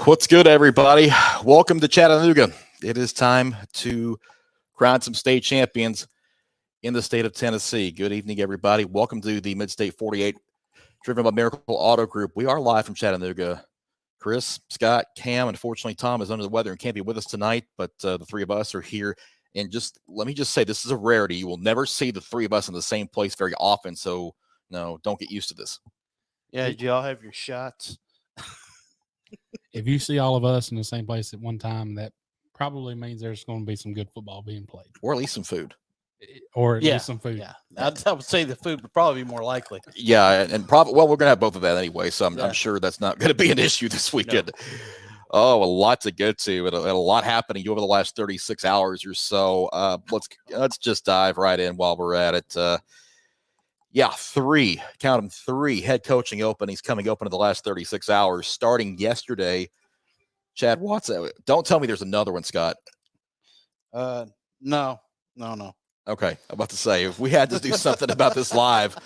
What's good, everybody? Welcome to Chattanooga. It is time to crown some state champions in the state of Tennessee. Good evening, everybody. Welcome to the Midstate 48, driven by Miracle Auto Group. We are live from Chattanooga. Chris, Scott, Cam, unfortunately, Tom is under the weather and can't be with us tonight, but the three of us are here. And just let me just say, this is a rarity. You will never see the three of us in the same place very often, so no, don't get used to this. Yeah, did y'all have your shots? If you see all of us in the same place at one time, that probably means there's going to be some good football being played. Or at least some food. Or at least some food. Yeah, I would say the food would probably be more likely. Yeah, and probably, well, we're going to have both of that anyway, so I'm sure that's not going to be an issue this weekend. No. Oh, a lot to get to, and a lot happening over the last 36 hours or so. Let's just dive right in while we're at it. Three head coaching openings coming open in the last 36 hours, starting yesterday. Chad Watson, don't tell me there's another one, Scott. No. Okay, I'm about to say, if we had to do something about this live,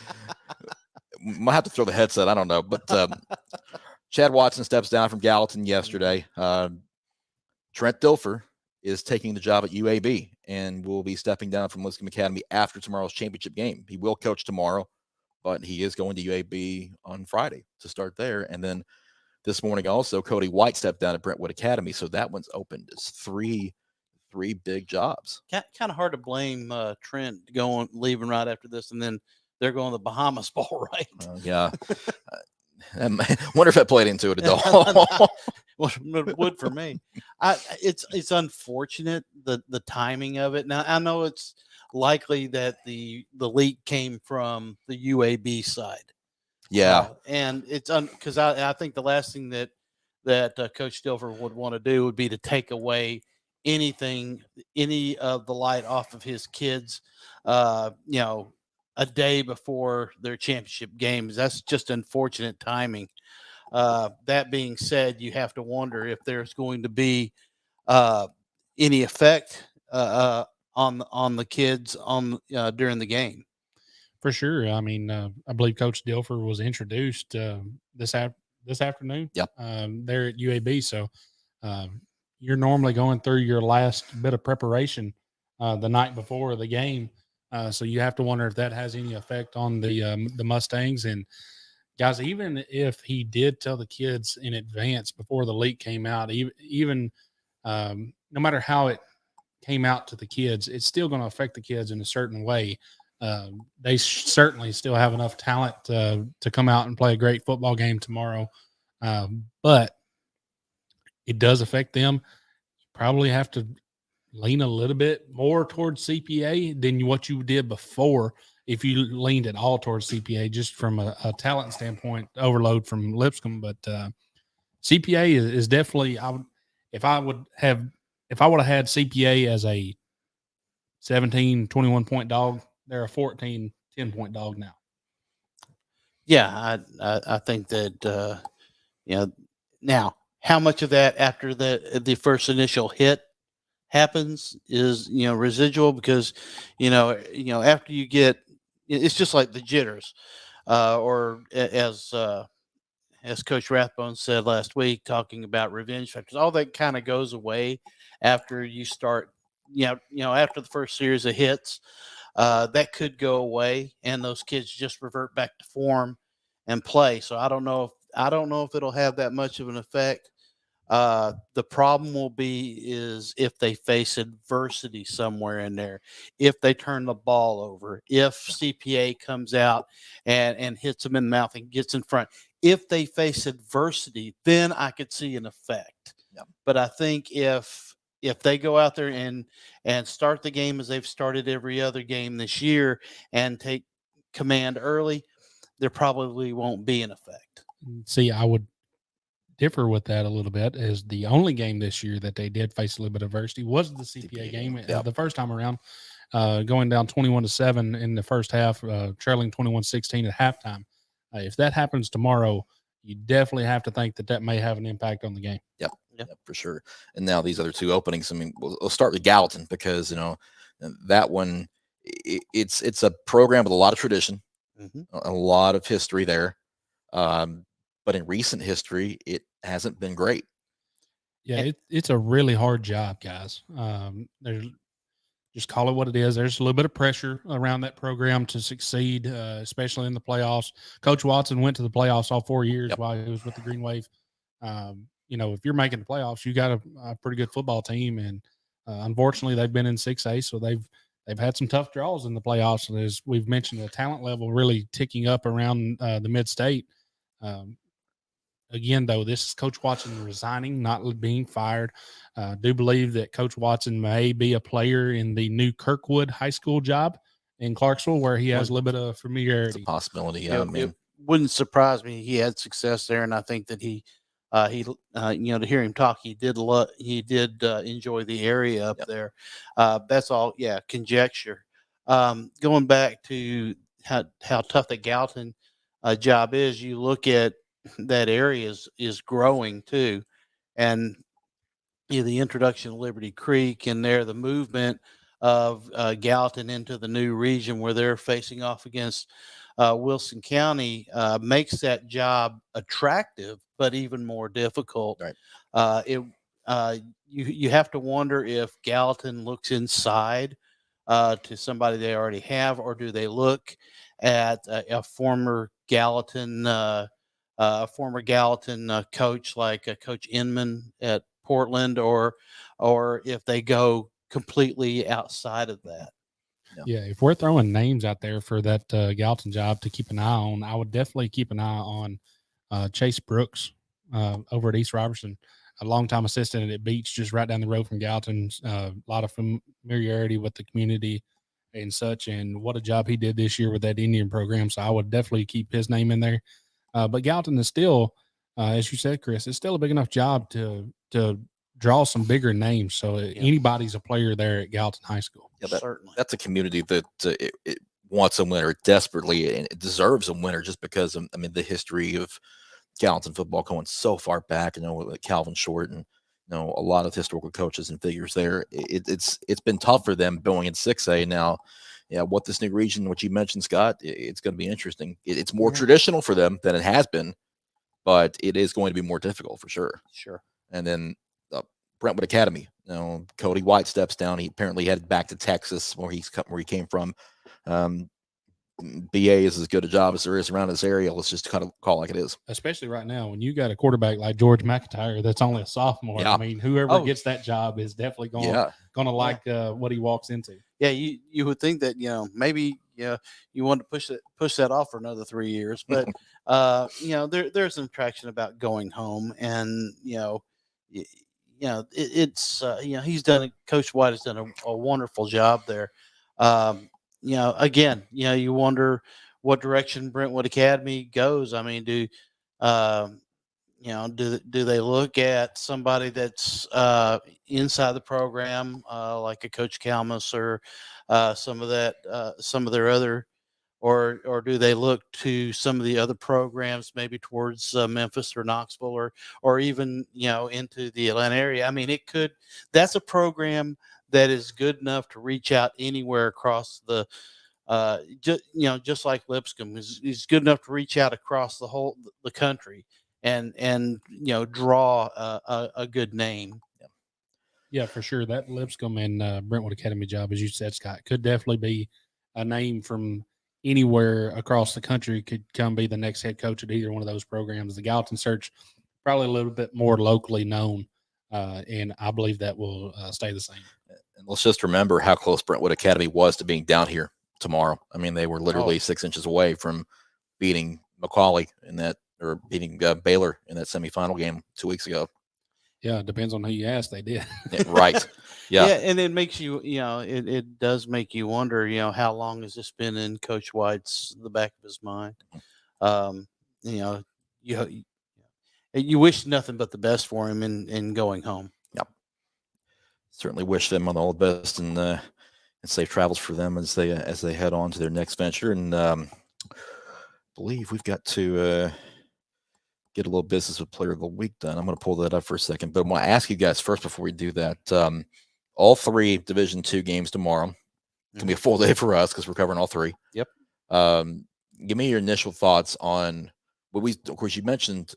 might have to throw the headset. I don't know, but Chad Watson steps down from Gallatin yesterday. Trent Dilfer is taking the job at UAB and will be stepping down from Lipscomb Academy after tomorrow's championship game. He will coach tomorrow, but he is going to UAB on Friday to start there. And then this morning also, Cody White stepped down at Brentwood Academy, so that one's opened as three big jobs. Kind of hard to blame Trent leaving right after this, and then they're going to the Bahamas Bowl, right? Yeah. I wonder if that played into it at all. Well, it would for me. It's unfortunate the timing of it. Now I know it's likely that the leak came from the UAB side. Yeah, and it's because I think the last thing that Coach Dilfer would want to do would be to take away any of the light off of his kids. A day before their championship games. That's just unfortunate timing. That being said, you have to wonder if there's going to be any effect on the kids during the game. For sure. I mean, I believe Coach Dilfer was introduced this afternoon. Yep. There at UAB. So you're normally going through your last bit of preparation the night before the game. So you have to wonder if that has any effect on the Mustangs. And guys, even if he did tell the kids in advance before the leak came out, even no matter how it came out to the kids, it's still going to affect the kids in a certain way. They certainly still have enough talent to come out and play a great football game tomorrow. But it does affect them. You probably have to lean a little bit more towards CPA than what you did before if you leaned at all towards CPA, just from a talent standpoint, overload from Lipscomb. But CPA is definitely, if I would have had CPA as a 17, 21 point dog, they're a 14, 10 point dog now. Yeah, I think that now how much of that after the first initial hit happens is residual, because after you get, it's just like the jitters, or as Coach Rathbone said last week, talking about revenge factors, all that kind of goes away after you start, after the first series of hits, that could go away and those kids just revert back to form and play. So I don't know if it'll have that much of an effect. The problem will be is if they face adversity somewhere in there, if they turn the ball over, if CPA comes out and hits them in the mouth and gets in front, if they face adversity, then I could see an effect. Yep. But I think if they go out there and start the game as they've started every other game this year and take command early, there probably won't be an effect. See, I would differ with that a little bit, is the only game this year that they did face a little bit of adversity was the CPA game. Yep. The first time around, going down 21-7 in the first half, trailing 21-16 at halftime. If that happens tomorrow, you definitely have to think that may have an impact on the game. Yep, for sure. And now these other two openings, I mean, we'll start with Gallatin, because that one, it's a program with a lot of tradition, a lot of history there. But in recent history, it hasn't been great. Yeah, it's a really hard job, guys. There's just call it what it is. There's a little bit of pressure around that program to succeed, especially in the playoffs. Coach Watson went to the playoffs all 4 years while he was with the Green Wave. If you're making the playoffs, you got a pretty good football team, and unfortunately, they've been in 6A, so they've had some tough draws in the playoffs. And as we've mentioned, the talent level really ticking up around the Midstate. Again, though, this is Coach Watson resigning, not being fired. I do believe that Coach Watson may be a player in the new Kirkwood High School job in Clarksville, where he has a little bit of familiarity. It's a possibility. It wouldn't surprise me. He had success there, and I think that to hear him talk, he did enjoy the area up there. That's all, conjecture. Going back to how tough the Gallatin job is, you look at that area is growing too, and the introduction of Liberty Creek and the movement of Gallatin into the new region where they're facing off against Wilson County makes that job attractive, but even more difficult. Right. You have to wonder if Gallatin looks inside to somebody they already have, or do they look at a former Gallatin coach like Coach Inman at Portland, or if they go completely outside of that. Yeah, if we're throwing names out there for that Gallatin job to keep an eye on, I would definitely keep an eye on Chase Brooks over at East Robertson, a longtime assistant at Beach, just right down the road from Gallatin. A lot of familiarity with the community and such, and what a job he did this year with that Indian program. So I would definitely keep his name in there. But Gallatin is still, as you said, Chris, it's still a big enough job to draw some bigger names. So anybody's a player there at Gallatin High School. Yeah, Certainly. That's a community that it wants a winner desperately, and it deserves a winner just because of, the history of Gallatin football going so far back. Like Calvin Short and a lot of historical coaches and figures there. It's been tough for them going in 6A now. Yeah, what this new region, what you mentioned, Scott, it's going to be interesting. It's more traditional for them than it has been, but it is going to be more difficult for sure. Sure. And then Brentwood Academy, Cody White steps down. He apparently headed back to Texas, where he came from. BA is as good a job as there is around this area. Let's just kind of call it like it is. Especially right now, when you got a quarterback like George McIntyre that's only a sophomore. Yeah. Whoever gets that job is definitely going to like what he walks into. Yeah, you would think that maybe you want to push that off for another 3 years, but there's some traction about going home, and Coach White has done a wonderful job there. Again, you wonder what direction Brentwood Academy goes. Do they look at somebody that's inside the program, like a Coach Kalmus or some of their other, or do they look to some of the other programs, maybe towards Memphis or Knoxville, or even into the Atlanta area? That's a program that is good enough to reach out anywhere across the just like Lipscomb is good enough to reach out across the country and draw a good name. Yeah, for sure. That Lipscomb and Brentwood Academy job, as you said, Scott, could definitely be a name from anywhere across the country. Could come be the next head coach at either one of those programs. The Gallatin search probably a little bit more locally known, and I believe that will stay the same. And let's just remember how close Brentwood Academy was to being down here tomorrow. They were literally 6 inches away from beating McCauley or beating Baylor in that semifinal game 2 weeks ago. Yeah, it depends on who you ask. They did. Right. Yeah. And it makes you, it does make you wonder, how long has this been in Coach White's the back of his mind? You wish nothing but the best for him in going home. Yep. Certainly wish them all the best and safe travels for them as they head on to their next venture. And believe we've got to get a little business with Player of the Week done. I'm going to pull that up for a second, but I want to ask you guys first before we do that. All 3 Division II games tomorrow. It's going to be a full day for us because we're covering all 3. Yep. Give me your initial thoughts on what of course, you mentioned,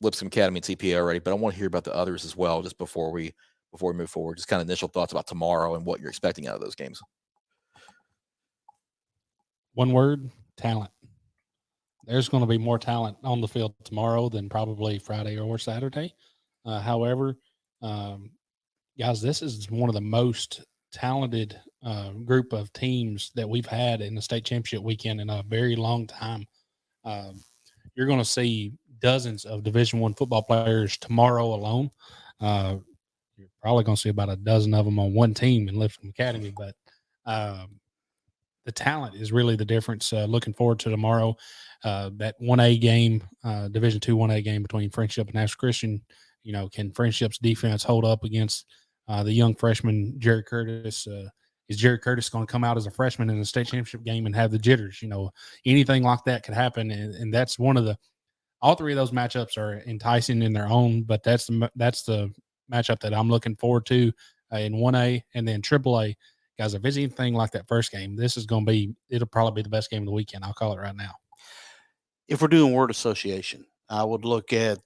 Lipscomb Academy and CPA already, but I want to hear about the others as well, just before we move forward. Just kind of initial thoughts about tomorrow and what you're expecting out of those games. One word: talent. There's going to be more talent on the field tomorrow than probably Friday or Saturday. However, guys, this is one of the most talented group of teams that we've had in the state championship weekend in a very long time. You're going to see dozens of Division I football players tomorrow alone. You're probably going to see about a dozen of them on one team in Lipscomb Academy, but the talent is really the difference. Looking forward to tomorrow, that 1A game, Division II 1A game between Friendship and Nashville Christian. Can Friendship's defense hold up against the young freshman Jerry Curtis? Is Jerry Curtis going to come out as a freshman in the state championship game and have the jitters? Anything like that could happen, and that's one of the. All three of those matchups are enticing in their own, but that's the matchup that I'm looking forward to in 1A, and then AAA. Guys, if it's anything like that first game, it'll probably be the best game of the weekend. I'll call it right now. If we're doing word association, I would look at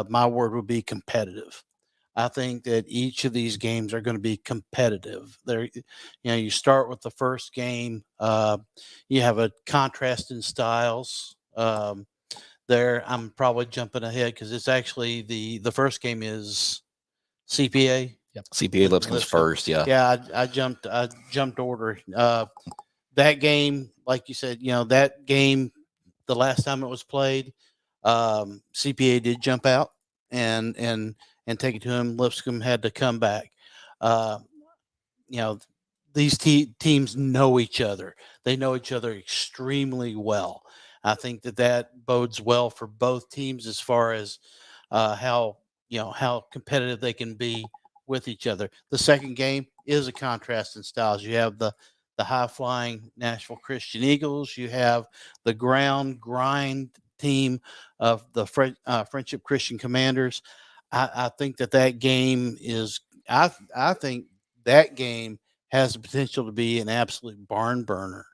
my word would be competitive. I think that each of these games are going to be competitive. You start with the first game. You have a contrast in styles. There, I'm probably jumping ahead because it's actually the first game is CPA. Yep. CPA Lipscomb's first. Yeah. Yeah. I jumped order. That game, like you said, that game, the last time it was played, CPA did jump out and take it to him. Lipscomb had to come back. These teams know each other. They know each other extremely well. I think that bodes well for both teams as far as how competitive they can be with each other. The second game is a contrast in styles. You have the high-flying Nashville Christian Eagles. You have the ground grind team of the Friendship Christian Commanders. I think that game is I think that game has the potential to be an absolute barn burner.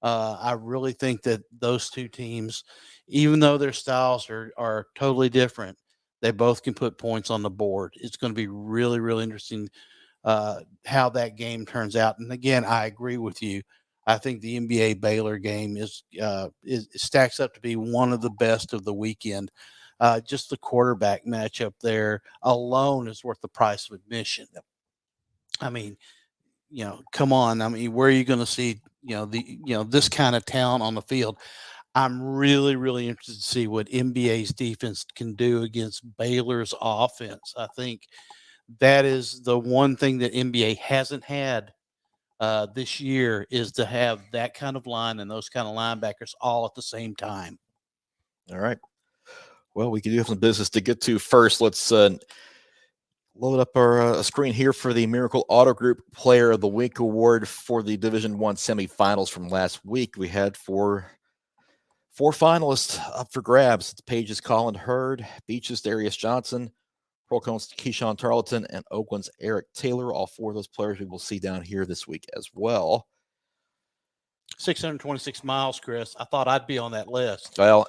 I really think that those two teams, even though their styles are totally different, they both can put points on the board. It's going to be really, really interesting how that game turns out. And again, I agree with you. I think the NBA Baylor game is stacks up to be one of the best of the weekend. Just the quarterback matchup there alone is worth the price of admission. I mean, come on. I mean, where are you going to see this kind of talent on the field? I'm really, really interested to see what NBA's defense can do against Baylor's offense. I think that is the one thing that NBA hasn't had this year, is to have that kind of line and those kind of linebackers all at the same time. All right. Well, we do have some business to get to first. Let's load up our screen here for the Miracle Auto Group Player of the Week award for the Division I semifinals from last week. We had four finalists up for grabs. It's Paige's Colin Hurd, Beach's Darius Johnson, Pearl-Cohn's Keyshawn Tarleton, and Oakland's Eric Taylor. All four of those players we will see down here this week as well. 626 miles, Chris. I thought I'd be on that list. Well,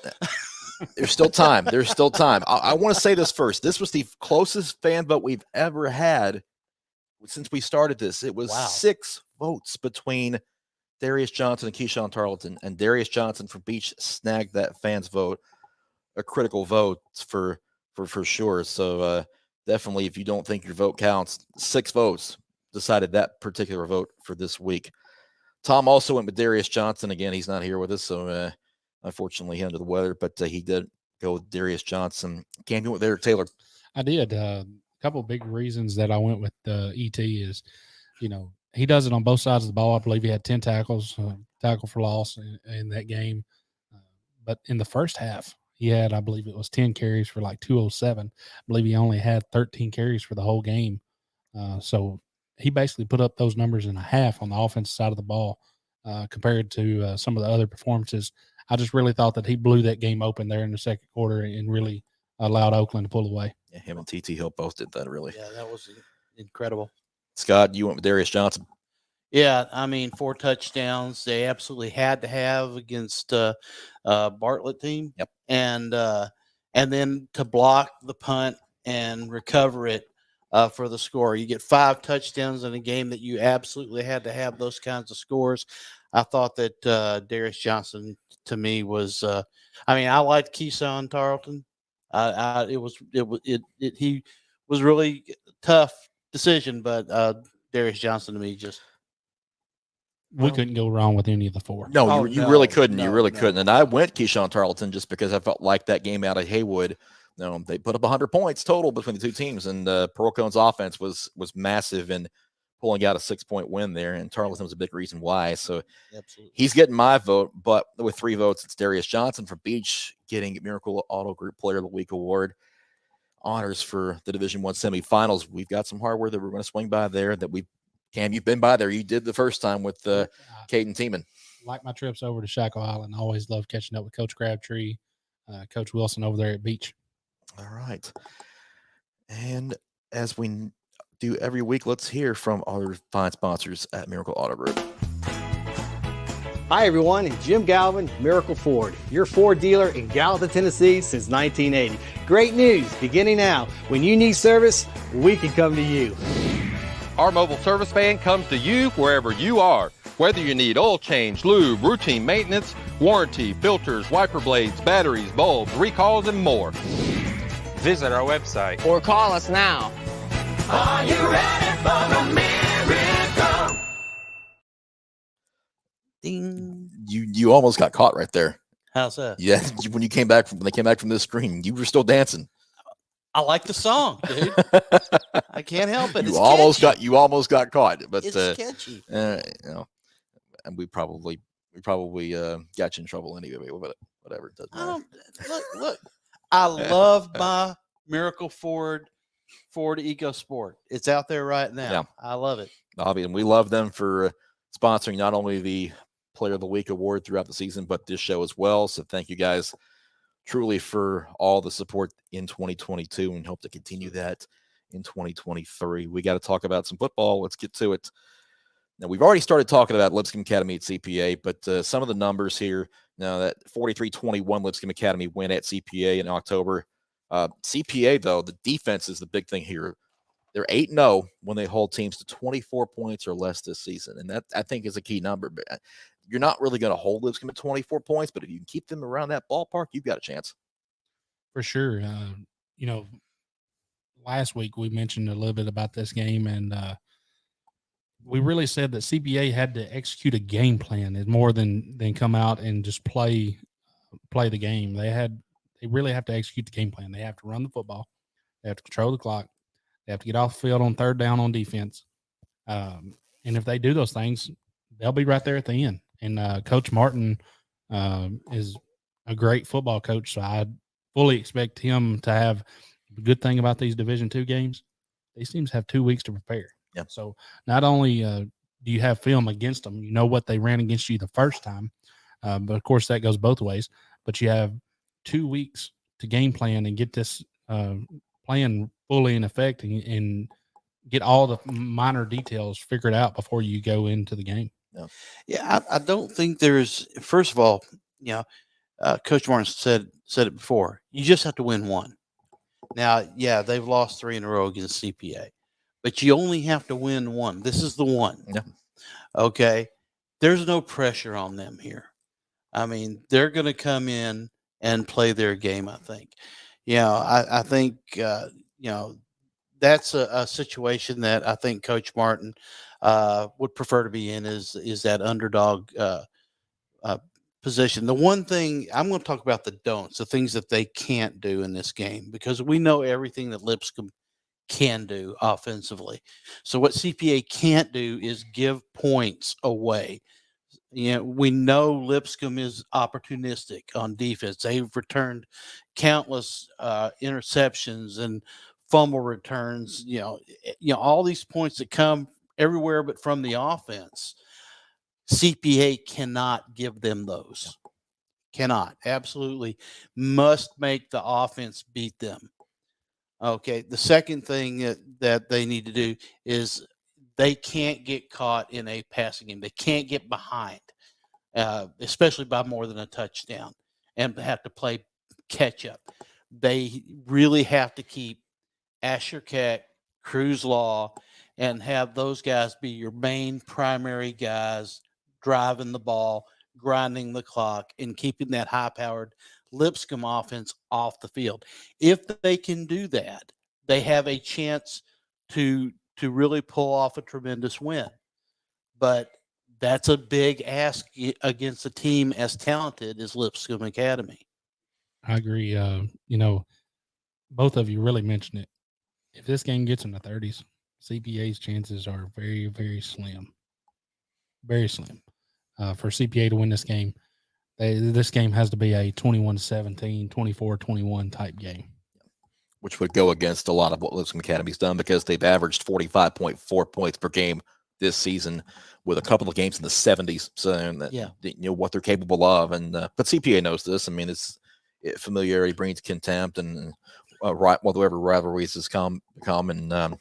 there's still time. There's still time. I want to say this first. This was the closest fan vote we've ever had since we started this. It was 6 votes between Darius Johnson and Keyshawn Tarleton, and Darius Johnson from Beach snagged that fans vote, a critical vote for sure. So definitely, if you don't think your vote counts, 6 votes decided that particular vote for this week. Tom also went with Darius Johnson. Again, he's not here with us, so unfortunately under the weather, but he did go with Darius Johnson. Cam, you went with Eric Taylor. I did. A couple of big reasons that I went with ET is, he does it on both sides of the ball. I believe he had 10 tackles, tackle for loss in that game. But in the first half, he had, I believe it was 10 carries for like 207. I believe he only had 13 carries for the whole game. So he basically put up those numbers in a half on the offensive side of the ball compared to some of the other performances. I just really thought that he blew that game open there in the second quarter and really allowed Oakland to pull away. Yeah, him and TT Hill both did that, really. Yeah, that was incredible. Scott, you went with Darius Johnson. Yeah, I mean, 4 touchdowns they absolutely had to have against Bartlett team. Yep. And and then to block the punt and recover it for the score. You get 5 touchdowns in a game that you absolutely had to have those kinds of scores. I thought that Darius Johnson to me was. I liked Keyshawn Tarleton. He was really tough decision, but Darius Johnson to me just. We couldn't go wrong with any of the 4. No, you really couldn't. You really couldn't. And I went Keyshawn Tarleton just because I felt like that game out of Haywood. They put up 100 points total between the two teams, and Pearl-Cohn's offense was massive in pulling out a 6-point win there, and Tarleton was a big reason why. So Absolutely. He's getting my vote, but with 3 votes, it's Darius Johnson from Beach getting Miracle Auto Group Player of the Week award. Honors for the Division I semifinals. We've got some hardware that we're going to swing by there that Cam, you've been by there. You did the first time with Caden Tiemann. Like my trips over to Shackle Island. I always love catching up with Coach Crabtree, Coach Wilson over there at Beach. All right. And as we do every week, let's hear from our fine sponsors at Miracle Auto Group. Hi, everyone. Jim Galvin, Miracle Ford, your Ford dealer in Gallatin, Tennessee since 1980. Great news. Beginning now. When you need service, we can come to you. Our mobile service van comes to you wherever you are. Whether you need oil change, lube, routine maintenance, warranty, filters, wiper blades, batteries, bulbs, recalls, and more. Visit our website or call us now. Are you ready for a miracle? Ding. You almost got caught right there. How's that? Yeah, when they came back from this screen, you were still dancing. I like the song, dude. I can't help it. You almost got caught, but it's catchy. And we probably got you in trouble anyway. But whatever, it doesn't matter. Look. I love my Miracle Ford EcoSport. It's out there right now. Yeah. I love it. And we love them for sponsoring not only the Player of the Week award throughout the season, but this show as well. So thank you guys truly for all the support in 2022 and hope to continue that in 2023. We got to talk about some football. Let's get to it. Now, we've already started talking about Lipscomb Academy at CPA, but some of the numbers here, now that 43-21 Lipscomb Academy win at CPA in October. CPA, though, the defense is the big thing here. They're 8-0 when they hold teams to 24 points or less this season, and that, I think, is a key number. But you're not really going to hold Lipscomb at 24 points, but if you can keep them around that ballpark, you've got a chance. For sure. Last week we mentioned a little bit about this game, and we really said that CPA had to execute a game plan and more than come out and just play the game. They really have to execute the game plan. They have to run the football. They have to control the clock. They have to get off the field on third down on defense. And if they do those things, they'll be right there at the end. And Coach Martin is a great football coach, so I fully expect him to have the good thing about these Division II games. These teams have 2 weeks to prepare. Yep. So not only do you have film against them, you know what they ran against you the first time, but of course that goes both ways. But you have 2 weeks to game plan and get this plan fully in effect and get all the minor details figured out before you go into the game. Yeah, I don't think there's. First of all, Coach Martin said it before. You just have to win one. Now, yeah, they've lost 3 in a row against CPA, but you only have to win one. This is the one. Yeah. Okay. There's no pressure on them here. I mean, they're going to come in and play their game, I think. I think, that's a situation that I think Coach Martin would prefer to be in is that underdog position. The one thing I'm going to talk about the don'ts, the things that they can't do in this game, because we know everything that Lipscomb can do offensively. So what CPA can't do is give points away. We know Lipscomb is opportunistic on defense. They've returned countless interceptions and fumble returns. All these points that come everywhere but from the offense. CPA cannot give them those. Cannot. Absolutely must make the offense beat them. Okay. The second thing that they need to do is they can't get caught in a passing game. They can't get behind, especially by more than a touchdown, and have to play catch up. they really have to keep Asher Keck, Cruz Law, and have those guys be your main primary guys driving the ball, grinding the clock, and keeping that high-powered Lipscomb offense off the field. If they can do that, they have a chance to really pull off a tremendous win. But that's a big ask against a team as talented as Lipscomb Academy. I agree. Both of you really mentioned it. If this game gets in the 30s, CPA's chances are very, very slim. Very slim. For CPA to win this game, this game has to be a 21-17, 24-21 type game. Which would go against a lot of what Lipscomb Academy's done because they've averaged 45.4 points per game this season with a couple of games in the 70s. So that, what they're capable of. And but CPA knows this. I mean, familiarity breeds contempt, and whatever rivalries has come and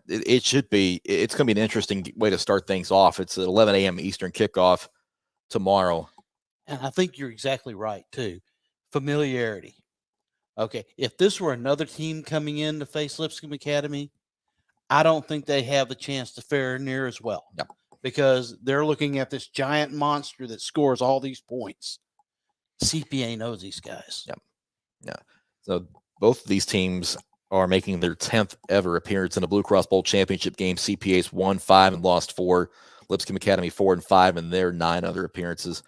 it should be. It's going to be an interesting way to start things off. It's at 11 a.m. Eastern kickoff tomorrow. And I think you're exactly right too. Familiarity. Okay, if this were another team coming in to face Lipscomb Academy, I don't think they have the chance to fare near as well. Yep. Because they're looking at this giant monster that scores all these points. CPA knows these guys. Yep. Yeah. So both of these teams are making their 10th ever appearance in a BlueCross Bowl championship game. CPA's won 5 and lost 4. Lipscomb Academy 4 and 5 in their 9 other appearances.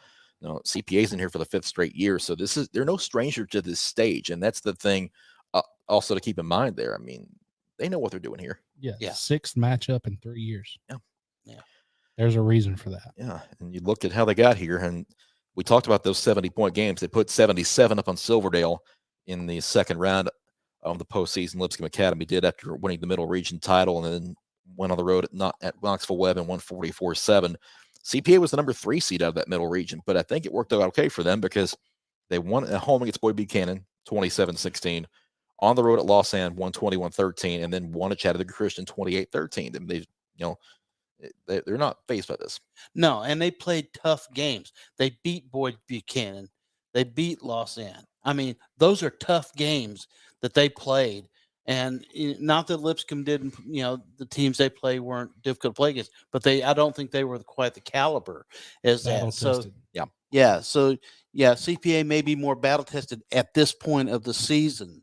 CPA's in here for the 5th straight year, so they're no stranger to this stage, and that's the thing also to keep in mind there. I mean, they know what they're doing here. Yeah. 6th matchup in 3 years. Yeah. There's a reason for that. Yeah, and you look at how they got here, and we talked about those 70-point games. They put 77 up on Silverdale in the second round of the postseason. Lipscomb Academy did after winning the Middle Region title, and then went on the road at Knoxville Webb and won 44-7. CPA was the number 3 seed out of that Middle Region, but I think it worked out okay for them because they won at home against Boyd Buchanan 27-16, on the road at Los Ann 21-13, and then won at Chattanooga Christian 28-13. And they're not faced by this. No, and they played tough games. They beat Boyd Buchanan. They beat Los Ann. I mean, those are tough games that they played. And not that Lipscomb didn't, the teams they play weren't difficult to play against, but I don't think they were quite the caliber as that. So, CPA may be more battle tested at this point of the season,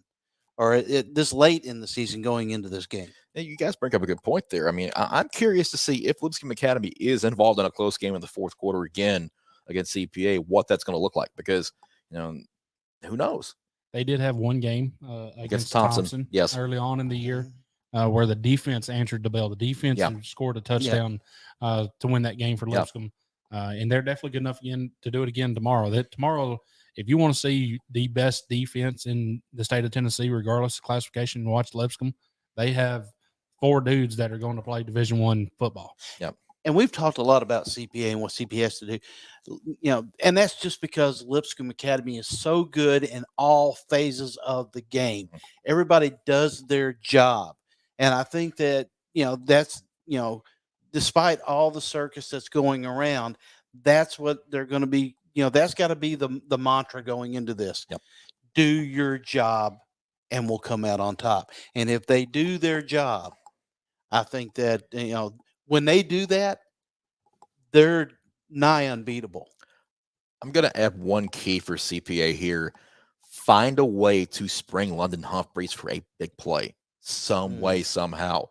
or this late in the season going into this game. Hey, you guys bring up a good point there. I mean, I'm curious to see if Lipscomb Academy is involved in a close game in the fourth quarter again against CPA, what that's going to look like, because, who knows? They did have one game against Thompson yes, early on in the year where the defense answered the bell. The defense scored a touchdown to win that game for Lipscomb. And they're definitely good enough again to do it again tomorrow. Tomorrow, if you want to see the best defense in the state of Tennessee, regardless of classification, watch Lipscomb. They have 4 dudes that are going to play Division I football. Yep. And we've talked a lot about CPA and what CPA has to do, and that's just because Lipscomb Academy is so good in all phases of the game. Everybody does their job. And I think that, that's, despite all the circus that's going around, that's what they're going to be, that's got to be the mantra going into this. Yep. Do your job and we'll come out on top. And if they do their job, I think that, when they do that, they're nigh unbeatable. I'm going to add one key for CPA here. Find a way to spring London Humphreys for a big play some way, somehow.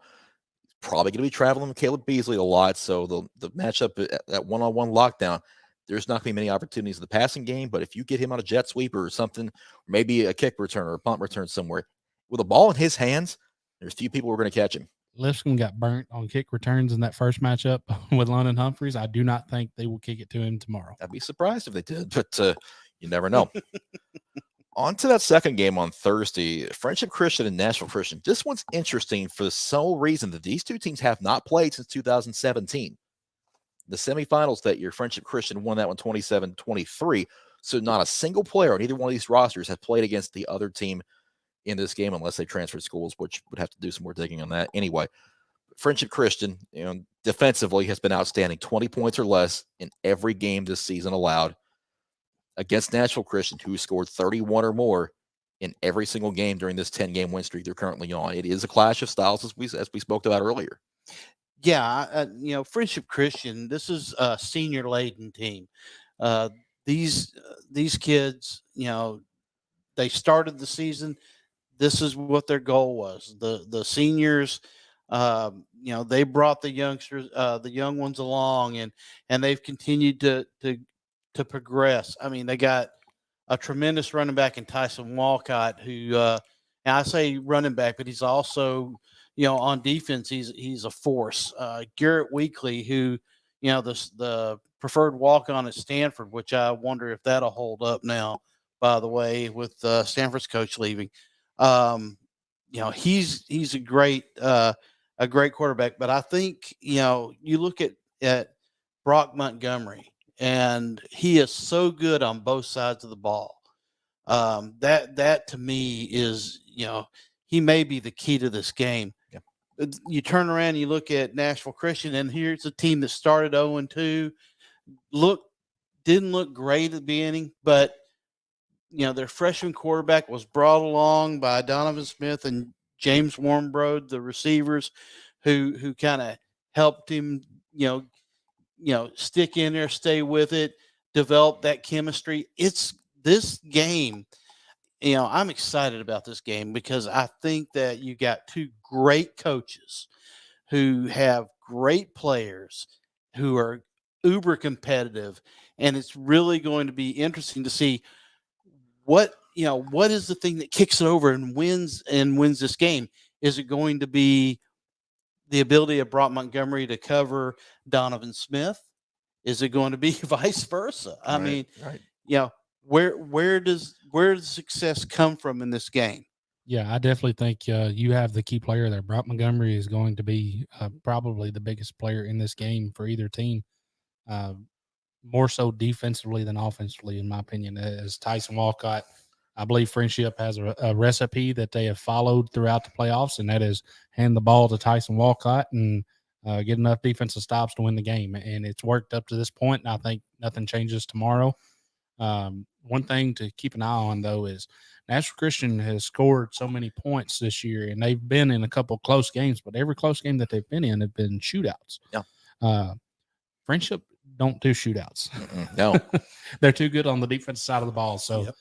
Probably going to be traveling with Caleb Beasley a lot, so the matchup at one-on-one lockdown, there's not going to be many opportunities in the passing game, but if you get him on a jet sweeper or something, maybe a kick return or a punt return somewhere, with a ball in his hands, there's few people who are going to catch him. Lipscomb got burnt on kick returns in that first matchup with London Humphreys. I do not think they will kick it to him tomorrow. I'd be surprised if they did, but you never know. On to that second game on Thursday, Friendship Christian and Nashville Christian. This one's interesting for the sole reason that these two teams have not played since 2017. The semifinals that year, Friendship Christian won that one 27-23. So not a single player on either one of these rosters have played against the other team in this game unless they transferred schools, which would have to do some more digging on that. Anyway, Friendship Christian, defensively has been outstanding, 20 points or less in every game this season allowed. Against Nashville Christian, who scored 31 or more in every single game during this 10-game win streak they're currently on. It is a clash of styles, as we spoke about earlier. Yeah, Friendship Christian, this is a senior laden team. These kids, they started the season. This is what their goal was. The seniors, they brought the youngsters, the young ones along, and they've continued to progress. I mean, they got a tremendous running back in Tyson Walcott, who, and I say running back, but he's also, on defense, he's a force. Garrett Weekly, who, the preferred walk-on at Stanford, which I wonder if that'll hold up now, by the way, with Stanford's coach leaving. He's a great quarterback, but I think, you look at Brock Montgomery, and he is so good on both sides of the ball. That to me is, he may be the key to this game. Yeah. You turn around and you look at Nashville Christian, and here's a team that started 0-2, didn't look great at the beginning, but their freshman quarterback was brought along by Donovan Smith and James Warmbrode, the receivers, who kind of helped him, stick in there, stay with it, develop that chemistry. It's this game. I'm excited about this game because I think that you got two great coaches who have great players who are uber competitive, and it's really going to be interesting to see what is the thing that kicks it over and wins this game. Is it going to be the ability of Brock Montgomery to cover Donovan Smith? Is it going to be vice versa? I mean, where does success come from in this game? Yeah, I definitely think you have the key player there. Brock Montgomery is going to be probably the biggest player in this game for either team, more so defensively than offensively, in my opinion. As Tyson Walcott, I believe Friendship has a recipe that they have followed throughout the playoffs, and that is hand the ball to Tyson Walcott and get enough defensive stops to win the game. And it's worked up to this point, and I think nothing changes tomorrow. One thing to keep an eye on, though, is Nashville Christian has scored so many points this year, and they've been in a couple close games, but every close game that they've been in have been shootouts. Yeah. Friendship don't do shootouts. No. They're too good on the defensive side of the ball. So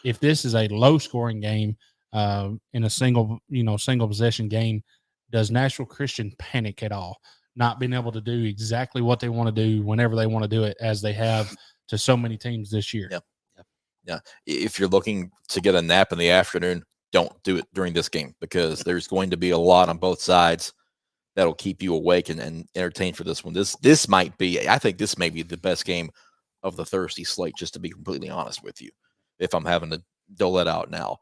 if this is a low-scoring game in a single possession game, does Nashville Christian panic at all? Not being able to do exactly what they want to do whenever they want to do it, as they have to so many teams this year. Yeah. If you're looking to get a nap in the afternoon, don't do it during this game, because there's going to be a lot on both sides that'll keep you awake and entertained for this one. This might be, I think this may be the best game of the Thursday slate, just to be completely honest with you, if I'm having to dole that out now.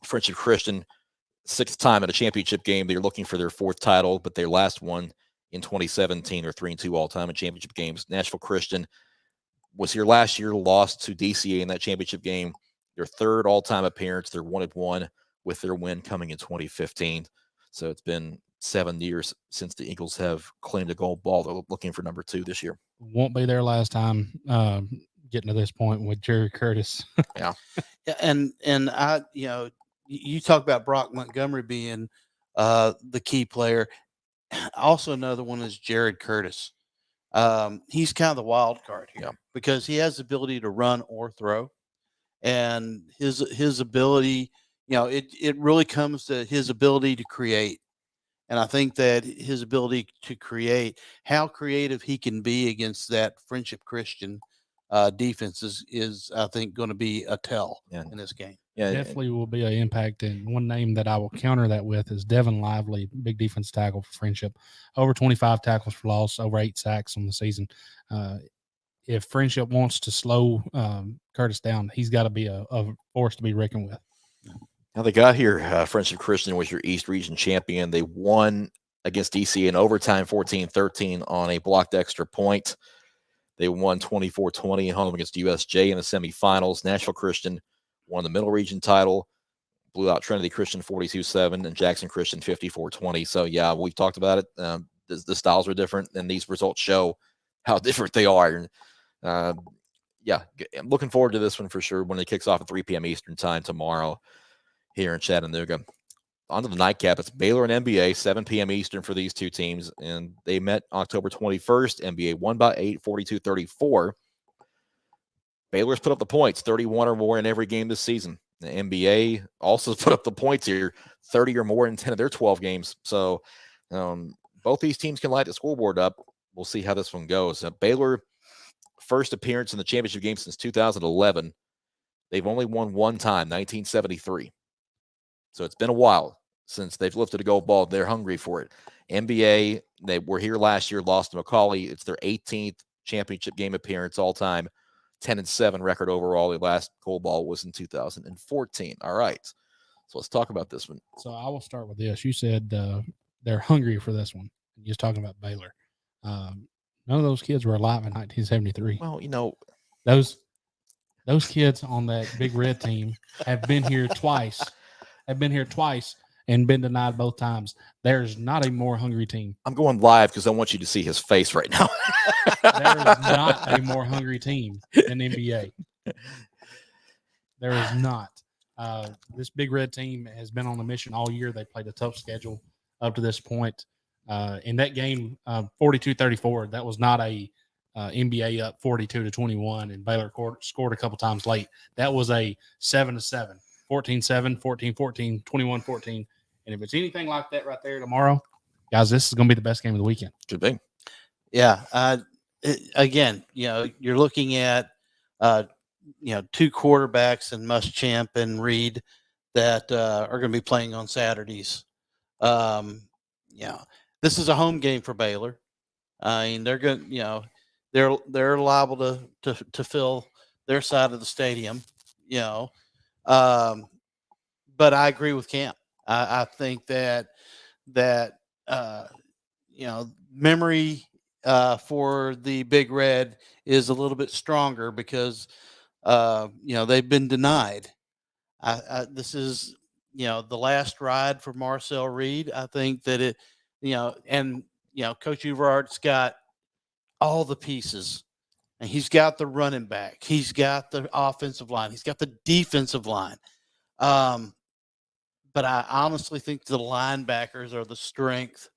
Friendship Christian, 6th time in a championship game. They're looking for their 4th title, but their last one in 2017. They're 3-2 all time in championship games. Nashville Christian was here last year, lost to DCA in that championship game. Their 3rd all-time appearance. They're 1-1 with their win coming in 2015. So it's been 7 years since the Eagles have claimed a gold ball. They're looking for number 2 this year. Won't be their last time getting to this point with Jerry Curtis. Yeah. And I, you talk about Brock Montgomery being the key player. Also, another one is Jared Curtis. He's kind of the wild card here because he has the ability to run or throw, and his ability, it really comes to his ability to create. And I think that his ability to create, how creative he can be against that Friendship Christian defense is I think, going to be a tell in this game. Yeah, definitely will be an impact. And one name that I will counter that with is Devin Lively, big defense tackle for Friendship. Over 25 tackles for loss, over 8 sacks on the season. If Friendship wants to slow Curtis down, he's got to be a force to be reckoned with. How they got here, Friendship Christian was your East Region champion. They won against DC in overtime 14-13 on a blocked extra point. They won 24-20 at home against USJ in the semifinals. Nashville Christian won the Middle Region title, blew out Trinity Christian 42-7 and Jackson Christian 54-20. So, yeah, we've talked about it. The styles are different, and these results show how different they are. I'm looking forward to this one for sure when it kicks off at 3 p.m. Eastern time tomorrow here in Chattanooga. On to the nightcap. It's Baylor and NBA, 7 p.m. Eastern for these two teams. And they met October 21st. NBA won by 8, 42-34. Baylor's put up the points, 31 or more in every game this season. The NBA also put up the points here, 30 or more in 10 of their 12 games. So both these teams can light the scoreboard up. We'll see how this one goes. Baylor, first appearance in the championship game since 2011. They've only won one time, 1973. So it's been a while since they've lifted a gold ball. They're hungry for it. NBA, they were here last year, lost to Macaulay. It's their 18th championship game appearance all time. 10-7 record overall. The last gold ball was in 2014. All right. So let's talk about this one. So I will start with this. You said they're hungry for this one. You're just talking about Baylor. None of those kids were alive in 1973. Well, Those kids on that big red team have been here twice. And been denied both times. There's not a more hungry team. I'm going live because I want you to see his face right now. There is not a more hungry team than NBA. There is not. This big red team has been on a mission all year. They played a tough schedule up to this point. In that game, 42-34, that was not a NBA up 42-21, and Baylor scored a couple times late. That was a 7-7, 14-7, 14-14, 21-14. And if it's anything like that right there tomorrow, guys, this is going to be the best game of the weekend. Could be. Yeah. Again, you're looking at, two quarterbacks in Muschamp and Reed that are going to be playing on Saturdays. This is a home game for Baylor. I mean, they're going, they're liable to fill their side of the stadium, but I agree with Cam. I think that memory for the Big Red is a little bit stronger because they've been denied. This is the last ride for Marcel Reed. I think that Coach Uvart's got all the pieces, and he's got the running back, he's got the offensive line, he's got the defensive line. But I honestly think the linebackers are the strength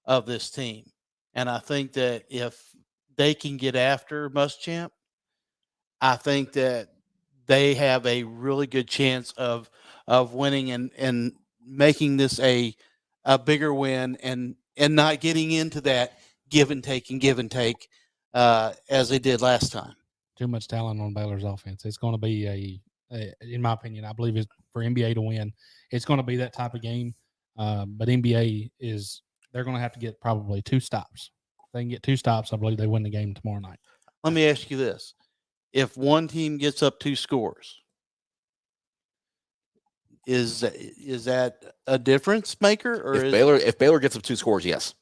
of this team. And I think that if they can get after Muschamp, I think that they have a really good chance of winning and making this a bigger win and not getting into that give and take as they did last time. Too much talent on Baylor's offense. It's going to be in my opinion, I believe it's for NBA to win. It's going to be that type of game. But NBA they're going to have to get probably 2 stops. If they can get 2 stops, I believe they win the game tomorrow night. Let me ask you this. If one team gets up 2 scores, is that a difference maker? Or if Baylor gets up 2 scores, yes.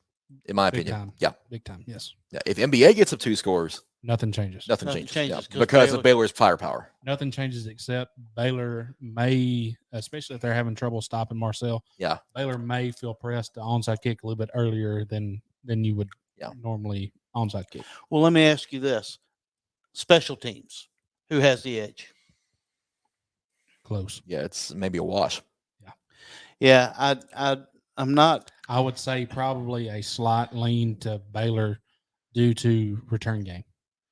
In my Big opinion. time. Yeah. Big time, yes. Yeah. If NBA gets up 2 scores, Nothing changes. nothing Nothing changes. changes, Yeah. 'cause Because of Baylor's firepower. Nothing changes except Baylor may, especially if they're having trouble stopping Marcel. Yeah. Baylor may feel pressed to onside kick a little bit earlier than you would normally onside kick. Well, let me ask you this. Special teams, who has the edge? Close. Yeah. It's maybe a wash. Yeah, I'm not. I would say probably a slight lean to Baylor due to return game,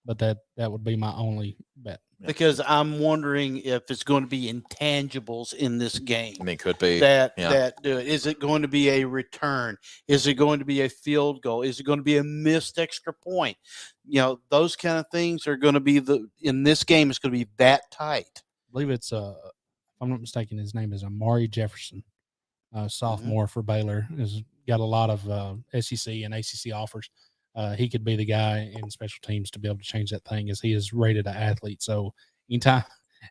but that would be my only bet. Because I'm wondering if it's going to be intangibles in this game. I mean, could be. That do it. Is it going to be a return? Is it going to be a field goal? Is it going to be a missed extra point? Those kind of things are going to be in this game. It's going to be that tight. I believe it's if I'm not mistaken, his name is Amari Jefferson, sophomore for Baylor. Has got a lot of SEC and ACC offers. He could be the guy in special teams to be able to change that thing, as he is rated an athlete. So anytime,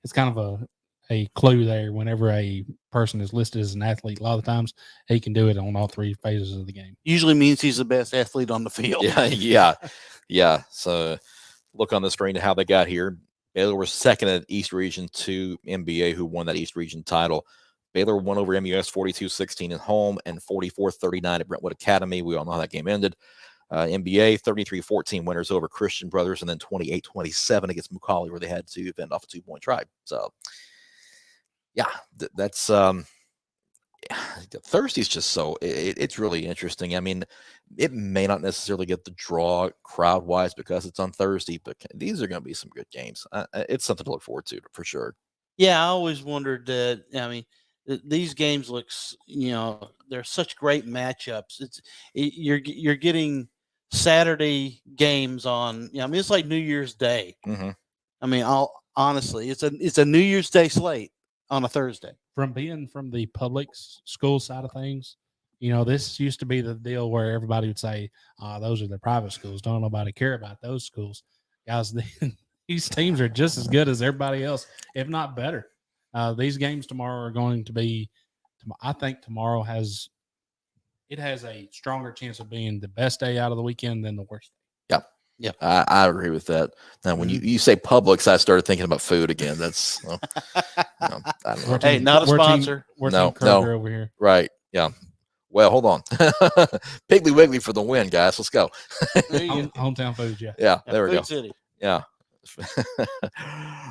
it's kind of a clue there. Whenever a person is listed as an athlete, a lot of the times he can do it on all 3 phases of the game. Usually means he's the best athlete on the field. Yeah. So look on the screen to how they got here. Baylor was second at East Region to NBA, who won that East Region title. Baylor won over MUS 42-16 at home and 44-39 at Brentwood Academy. We all know how that game ended. NBA 33-14 winners over Christian Brothers, and then 28-27 against Macaulay, where they had to fend off a 2-point try. So, yeah, that's Thursday's just so it's really interesting. I mean, it may not necessarily get the draw crowd wise because it's on Thursday, but these are going to be some good games. It's something to look forward to for sure. Yeah, I always wondered that. I mean, these games looks, they're such great matchups. You're getting Saturday games on. I mean, it's like New Year's Day. Mm-hmm. I mean, honestly, it's a New Year's Day slate on a Thursday. From being from the public school side of things, this used to be the deal where everybody would say, those are the private schools. Don't nobody care about those schools. Guys, these teams are just as good as everybody else, if not better. These games tomorrow are going to be, I think tomorrow has a stronger chance of being the best day out of the weekend than the worst day. Yeah, I agree with that. Now, when you say Publix, I started thinking about food again. That's I don't know. Hey, not a sponsor. We're No, Team Kroger over here. Right. Yeah. Well, hold on. Piggly Wiggly for the win, guys. Let's go. Hometown foods, yeah. Yeah, there we go. Food City. Yeah.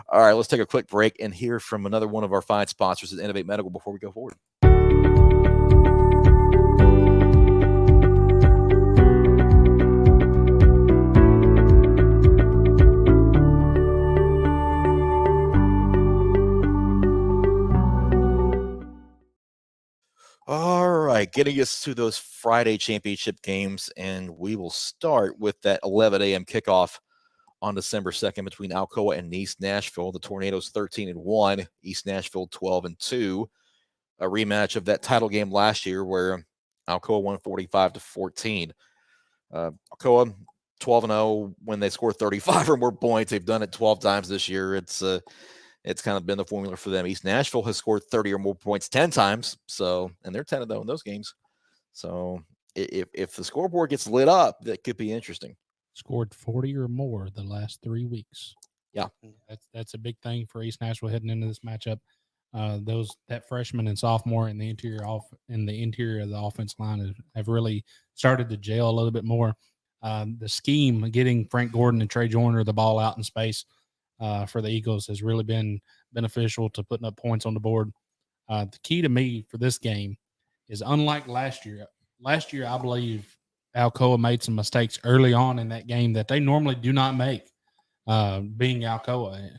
All right, let's take a quick break and hear from another one of our fine sponsors at Innovate Medical before we go forward. All right, getting us to those Friday championship games, and we will start with that 11 a.m. kickoff on December 2nd between Alcoa and East Nashville. The Tornadoes 13-1, East Nashville 12-2. A rematch of that title game last year where Alcoa won 45-14. Alcoa 12-0 when they score 35 or more points. They've done it 12 times this year. It's kind of been the formula for them. East Nashville has scored 30 or more points 10 times. So, and they're 10-0 in those games. So if the scoreboard gets lit up, that could be interesting. Scored 40 or more the last 3 weeks. Yeah. That's a big thing for East Nashville heading into this matchup. That freshman and sophomore in the interior of the offense line have really started to gel a little bit more. The scheme, getting Frank Gordon and Trey Joyner the ball out in space for the Eagles has really been beneficial to putting up points on the board. The key to me for this game is, unlike last year. Last year, I believe Alcoa made some mistakes early on in that game that they normally do not make, being Alcoa.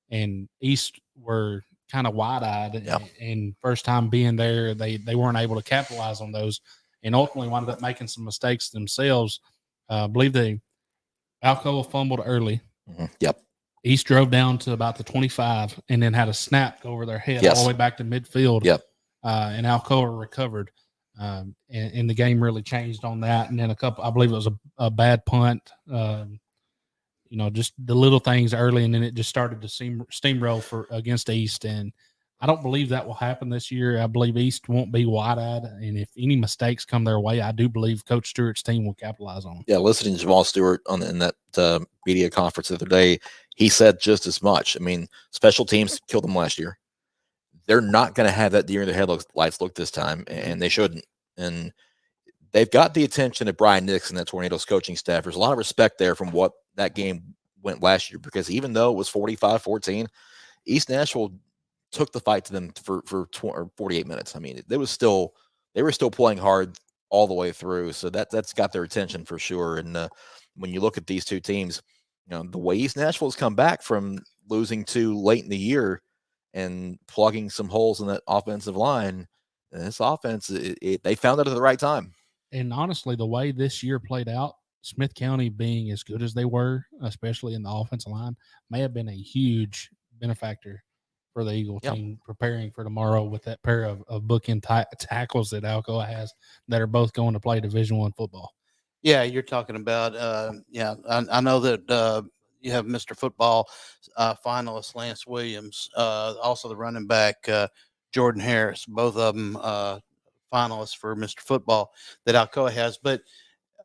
And East were kind of wide-eyed, yeah. And first time being there, they weren't able to capitalize on those, and ultimately wound up making some mistakes themselves. I believe Alcoa fumbled early. Mm-hmm. Yep. East drove down to about the 25 and then had a snap go over their head Yes. all the way back to midfield. Yep. And Alcoa recovered. And the game really changed on that. And then I believe it was a bad punt. Just the little things early, and then it just started to steamroll against East. And I don't believe that will happen this year. I believe East won't be wide-eyed, and if any mistakes come their way, I do believe Coach Stewart's team will capitalize on them. Yeah, listening to Jamal Stewart in that media conference the other day, he said just as much. I mean, special teams killed them last year. They're not going to have that deer in the headlights look this time, and they shouldn't. And they've got the attention of Brian Nixon, that Tornadoes coaching staff. There's a lot of respect there from what that game went last year, because even though it was 45-14, East Nashville took the fight to them for 48 minutes. I mean, they were still playing hard all the way through. So that's got their attention for sure. And when you look at these two teams, the way East Nashville has come back from losing to late in the year and plugging some holes in that offensive line, this offense, they found it at the right time. And honestly, the way this year played out, Smith County being as good as they were, especially in the offensive line, may have been a huge benefactor for the Eagle team preparing for tomorrow with that pair of bookend tackles that Alcoa has that are both going to play Division I football. Yeah, you're talking about, I know that you have Mr. Football finalist Lance Williams, also the running back Jordan Harris, both of them finalists for Mr. Football that Alcoa has. But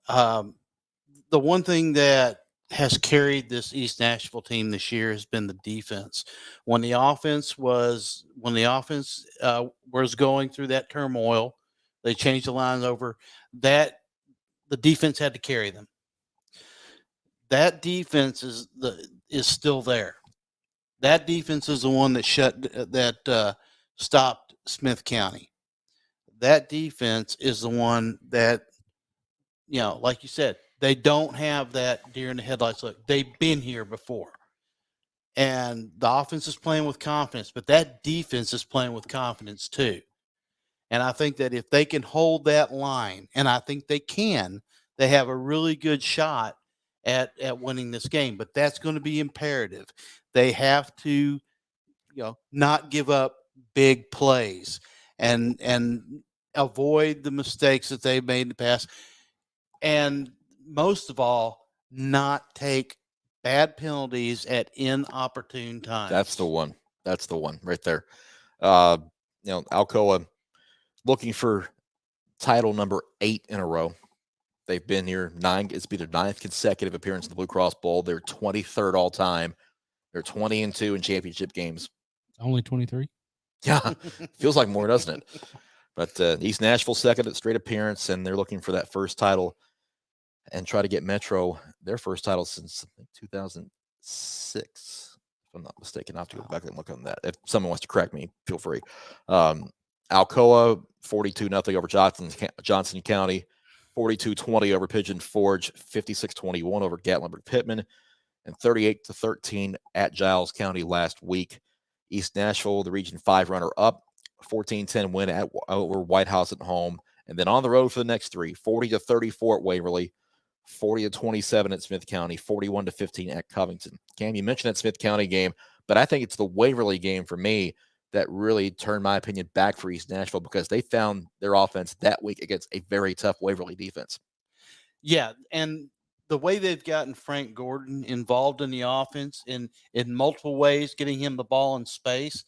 the one thing that has carried this East Nashville team this year has been the defense. When the offense was going through that turmoil, they changed the lines over. That the defense had to carry them. That defense is still there. That defense is the one that stopped Smith County. That defense is the one that, like you said, they don't have that deer in the headlights look. They've been here before. And the offense is playing with confidence, but that defense is playing with confidence too. And I think that if they can hold that line, and I think they can, they have a really good shot at winning this game. But that's going to be imperative. They have to, not give up big plays and avoid the mistakes that they've made in the past. And most of all, not take bad penalties at inopportune times. That's the one. That's the one right there. Alcoa looking for title number 8 in a row. They've been here 9. It's been their 9th consecutive appearance in the BlueCross Bowl. They're 23rd all time. They're 20-2 in championship games. Only 23. Yeah, feels like more, doesn't it? But East Nashville second at straight appearance, and they're looking for that first title and try to get Metro their first title since 2006, if I'm not mistaken. I'll have to go back and look on that. If someone wants to correct me, feel free. Alcoa 42-0 over Johnson County, 42-20 over Pigeon Forge, 56-21 over Gatlinburg-Pittman, and 38-13 at Giles County last week. East Nashville, the Region 5 runner-up, 14-10 win over White House at home, and then on the road for the next 3, 40-34 at Waverly, 40-27 at Smith County, 41-15 at Covington. Cam, you mentioned that Smith County game, but I think it's the Waverly game for me that really turned my opinion back for East Nashville because they found their offense that week against a very tough Waverly defense. Yeah, and the way they've gotten Frank Gordon involved in the offense in multiple ways, getting him the ball in space,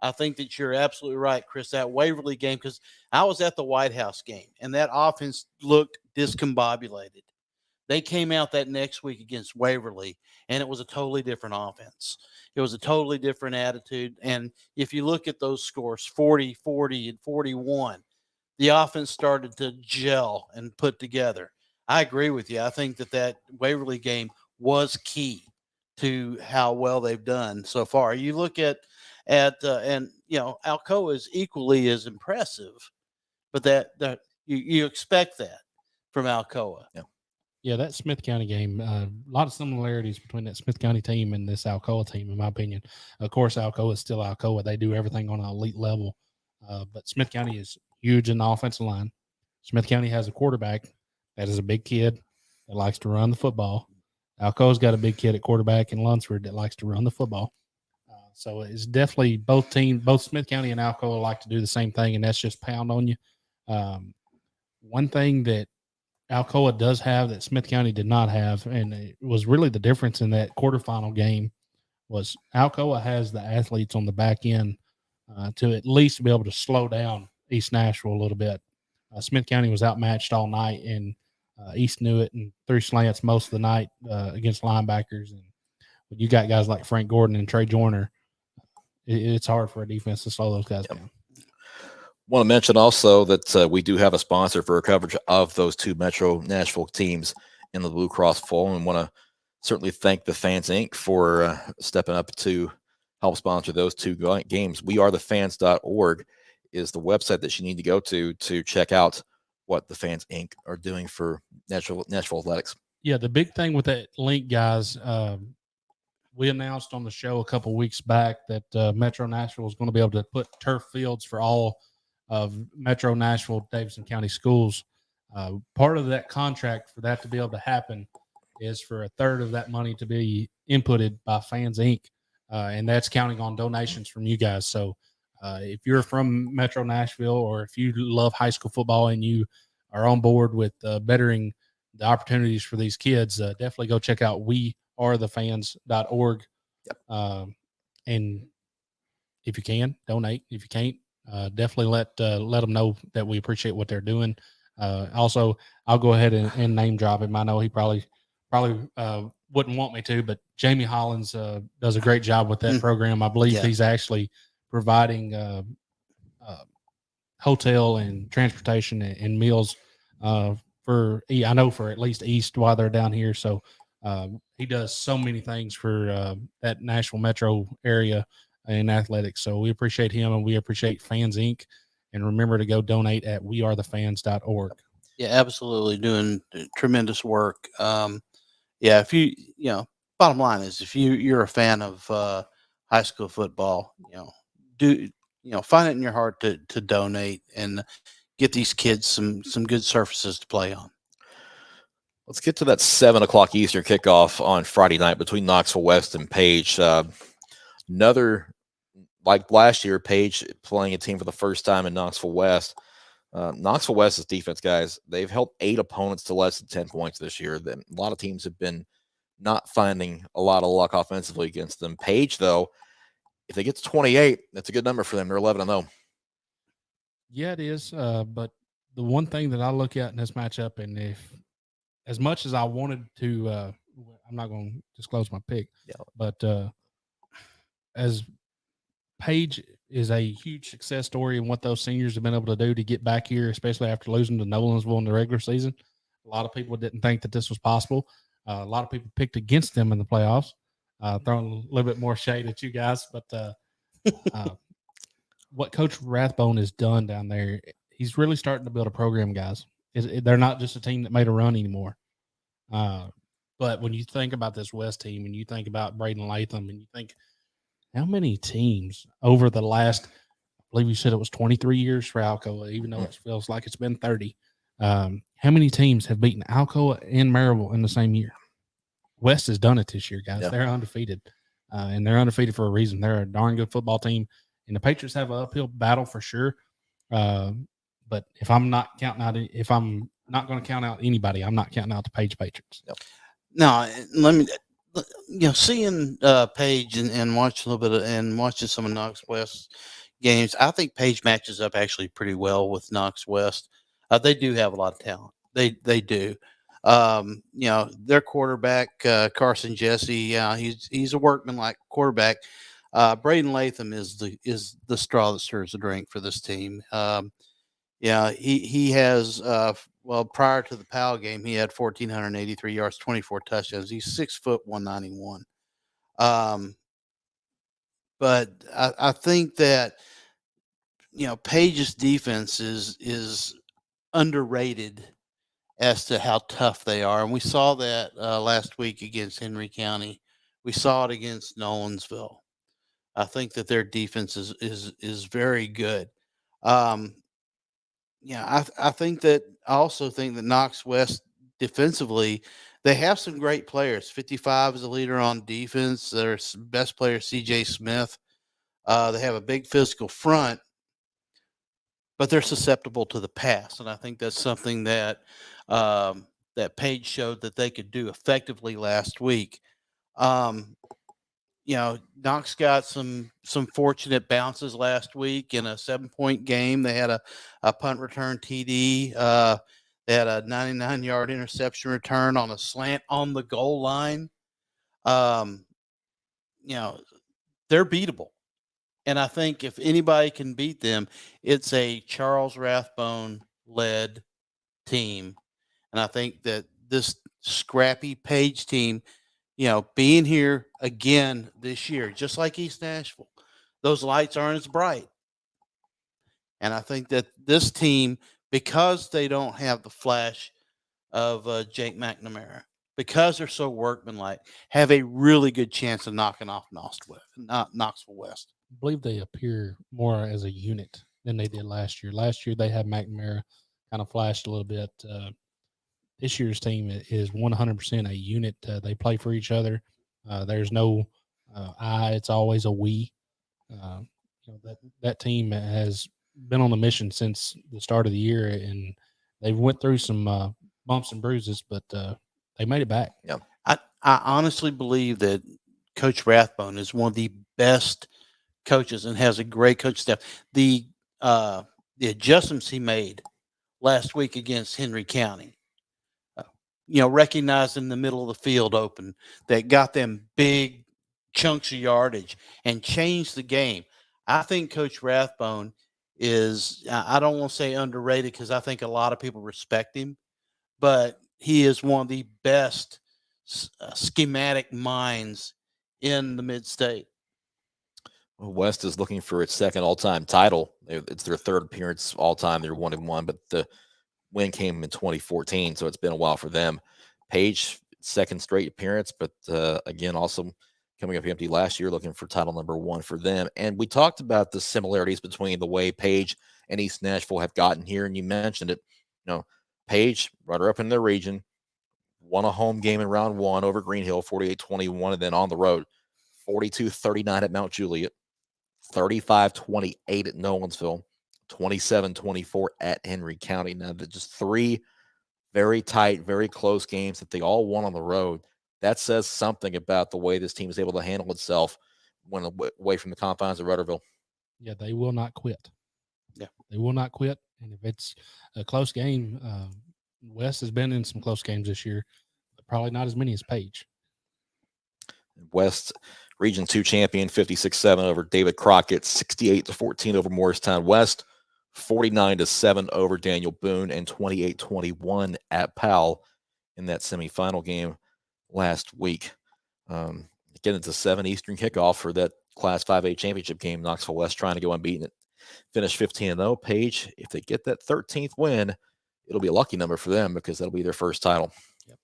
I think that you're absolutely right, Chris. That Waverly game, because I was at the White House game, and that offense looked discombobulated. They came out that next week against Waverly, and it was a totally different offense. It was a totally different attitude. And if you look at those scores, 40, 40, and 41, the offense started to gel and put together. I agree with you. I think that Waverly game was key to how well they've done so far. You look at Alcoa is equally as impressive, but that you expect that from Alcoa. Yeah. Yeah, that Smith County game, a lot of similarities between that Smith County team and this Alcoa team, in my opinion. Of course, Alcoa is still Alcoa. They do everything on an elite level. But Smith County is huge in the offensive line. Smith County has a quarterback that is a big kid that likes to run the football. Alcoa's got a big kid at quarterback in Lunsford that likes to run the football. So it's definitely both Smith County and Alcoa like to do the same thing, and that's just pound on you. One thing that Alcoa does have that Smith County did not have, and it was really the difference in that quarterfinal game, was Alcoa has the athletes on the back end to at least be able to slow down East Nashville a little bit. Smith County was outmatched all night, and East knew it and threw slants most of the night against linebackers. And when you got guys like Frank Gordon and Trey Joyner, it's hard for a defense to slow those guys down. Want to mention also that we do have a sponsor for coverage of those two Metro Nashville teams in the BlueCross Bowl, and want to certainly thank the Fans Inc. for stepping up to help sponsor those two games. WeAreTheFans.org is the website that you need to go to check out what the Fans Inc. are doing for Nashville athletics. Yeah, the big thing with that link, guys, we announced on the show a couple weeks back that Metro Nashville is going to be able to put turf fields for all of Metro Nashville, Davidson County schools. Part of that contract for that to be able to happen is for a third of that money to be inputted by Fans Inc., and that's counting on donations from you guys. So if you're from Metro Nashville, or if you love high school football and you are on board with bettering the opportunities for these kids, definitely go check out WeAreTheFans.org. Yep. And if you can, donate. If you can't, definitely let them know that we appreciate what they're doing. Also, I'll go ahead and name drop him. I know he probably wouldn't want me to, but Jamie Hollins does a great job with that program. I believe he's actually providing hotel and transportation and meals I know for at least East while they're down here. So he does so many things for that Nashville metro area in athletics. So we appreciate him, and we appreciate Fans Inc. And remember to go donate at wearethefans.org. Yeah, absolutely, doing tremendous work. Yeah, if bottom line is, if you're a fan of high school football, find it in your heart to donate and get these kids some good surfaces to play on. Let's get to that 7:00 Eastern kickoff on Friday night between Knoxville West and Paige. Another, like last year, Paige playing a team for the first time in Knoxville West. Knoxville West's defense, guys, they've held 8 opponents to less than 10 points this year. A lot of teams have been not finding a lot of luck offensively against them. Paige, though, if they get to 28, that's a good number for them. They're 11-0. Yeah, it is. But the one thing that I look at in this matchup, and as much as I wanted to, I'm not going to disclose my pick, but as Paige is a huge success story in what those seniors have been able to do to get back here, especially after losing to Nolensville in the regular season. A lot of people didn't think that this was possible. A lot of people picked against them in the playoffs. Throwing a little bit more shade at you guys, but what Coach Rathbone has done down there, he's really starting to build a program, guys. They're not just a team that made a run anymore. But when you think about this West team and you think about Braden Latham and you think how many teams over the last, I believe you said it was 23 years for Alcoa, even though it feels like it's been 30. How many teams have beaten Alcoa and Maryville in the same year? West has done it this year, guys. Yeah. They're undefeated, and they're undefeated for a reason. They're a darn good football team, and the Patriots have an uphill battle for sure. But if I'm not going to count out anybody, I'm not counting out the Paige Patriots. Yep. No, let me, seeing Paige and watching a little bit and watching some of Knox West games, I think Paige matches up actually pretty well with Knox West. They do have a lot of talent. They do. Their quarterback, Carson Jesse, he's a workman-like quarterback. Braden Latham is the straw that stirs the drink for this team. He has prior to the Powell game, he had 1,483 yards, 24 touchdowns. He's 6 foot 191. But I think that Paige's defense is underrated as to how tough they are, and we saw that last week against Henry County. We saw it against Nolensville. I think that their defense is very good. I also think that Knox West defensively, they have some great players. 55 is a leader on defense. Their best player, C.J. Smith. They have a big physical front, but they're susceptible to the pass, and I think that's something that that Paige showed that they could do effectively last week. Knox got some fortunate bounces last week in a 7-point game. They had a punt return TD. They had a 99-yard interception return on a slant on the goal line. They're beatable. And I think if anybody can beat them, it's a Charles Rathbone-led team. And I think that this scrappy Paige team, being here again this year, just like East Nashville, those lights aren't as bright. And I think that this team, because they don't have the flash of Jake McNamara, because they're so workmanlike, have a really good chance of knocking off Knoxville West. I believe they appear more as a unit than they did last year. Last year, they had McNamara kind of flashed a little bit. This year's team is 100% a unit. They play for each other. There's no I. It's always a we. That team has been on a mission since the start of the year, and they went through some bumps and bruises, but they made it back. Yeah, I honestly believe that Coach Rathbone is one of the best coaches and has a great coach staff. The adjustments he made last week against Henry County, recognizing the middle of the field open, that got them big chunks of yardage and changed the game. I think Coach Rathbone is, I don't want to say underrated because I think a lot of people respect him, but he is one of the best schematic minds in the Midstate. Well, West is looking for its second all-time title. It's their third appearance all-time. They're 1-1, but the win came in 2014, so it's been a while for them. Paige, second straight appearance, but again, also coming up empty last year, looking for title number 1 for them. And we talked about the similarities between the way Paige and East Nashville have gotten here, and you mentioned it. Paige, runner-up in their region, won a home game in round 1 over Green Hill, 48-21, and then on the road, 42-39 at Mount Juliet, 35-28 at Nolensville, 27-24 at Henry County. Now, just 3 very tight, very close games that they all won on the road. That says something about the way this team is able to handle itself when away from the confines of Rudderville. Yeah, they will not quit. Yeah, they will not quit. And if it's a close game, West has been in some close games this year, but probably not as many as Paige. West Region 2 champion, 56-7 over David Crockett, 68-14 over Morristown West, 49-7 over Daniel Boone, and 28-21 at Powell in that semifinal game last week. Again, it's a 7 Eastern kickoff for that Class 5A championship game. Knoxville West trying to go unbeaten. Finish 15-0. Paige, if they get that 13th win, it'll be a lucky number for them because that'll be their first title. Yep.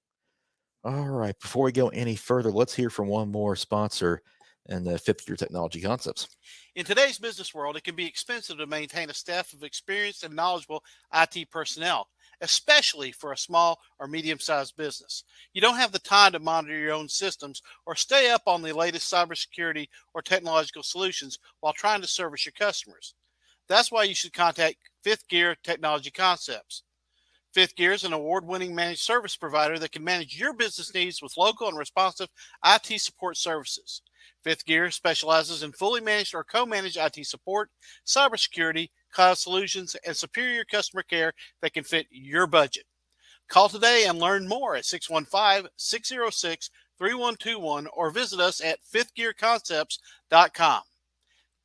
All right. Before we go any further, let's hear from one more sponsor and the Fifth Gear Technology Concepts. In today's business world, it can be expensive to maintain a staff of experienced and knowledgeable IT personnel, especially for a small or medium-sized business. You don't have the time to monitor your own systems or stay up on the latest cybersecurity or technological solutions while trying to service your customers. That's why you should contact Fifth Gear Technology Concepts. Fifth Gear is an award-winning managed service provider that can manage your business needs with local and responsive IT support services. Fifth Gear specializes in fully managed or co-managed IT support, cybersecurity, cloud solutions, and superior customer care that can fit your budget. Call today and learn more at 615-606-3121 or visit us at fifthgearconcepts.com.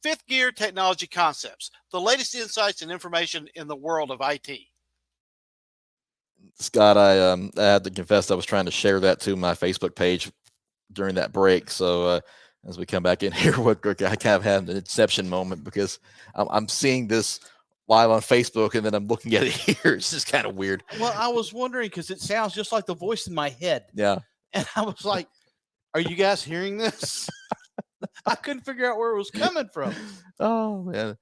Fifth Gear Technology Concepts, the latest insights and information in the world of IT. Scott, I had to confess I was trying to share that to my Facebook page during that break. So as we come back in here, I kind of had an inception moment because I'm seeing this live on Facebook and then I'm looking at it here. It's just kind of weird. Well, I was wondering because it sounds just like the voice in my head. Yeah. And I was like, are you guys hearing this? I couldn't figure out where it was coming from. Oh, man.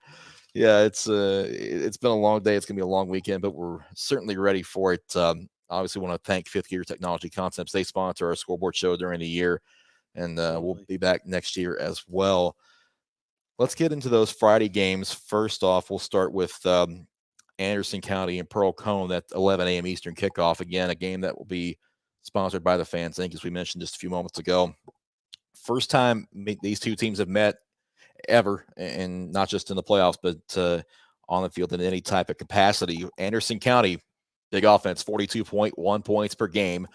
Yeah, it's been a long day. It's going to be a long weekend, but we're certainly ready for it. Obviously, want to thank Fifth Gear Technology Concepts. They sponsor our scoreboard show during the year, and we'll be back next year as well. Let's get into those Friday games. First off, we'll start with Anderson County and Pearl-Cohn, that 11 a.m. Eastern kickoff. Again, a game that will be sponsored by the Fans Inc., as we mentioned just a few moments ago. First time these two teams have met ever, and not just in the playoffs, but on the field in any type of capacity. Anderson County, big offense, 42.1 points per game.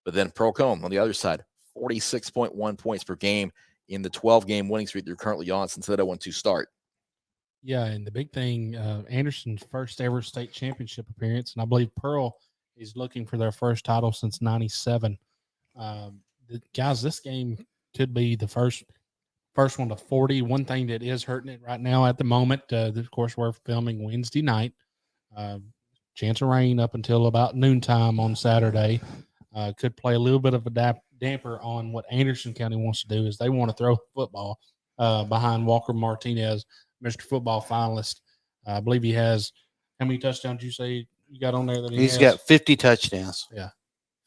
But then Pearl-Cohn on the other side, 46.1 points per game in the 12-game winning streak they're currently on since that 0-2 start. Yeah, and the big thing, Anderson's first ever state championship appearance, and I believe Pearl is looking for their first title since '97. Guys, this game could be the first one to 40. One thing that is hurting it right now at the moment, of course, we're filming Wednesday night. Chance of rain up until about noontime on Saturday. Could play a little bit of a damper on what Anderson County wants to do is they want to throw football behind Walker Martinez, Mr. Football finalist. I believe he has – how many touchdowns did you say you got on there that He's got 50 touchdowns. Yeah,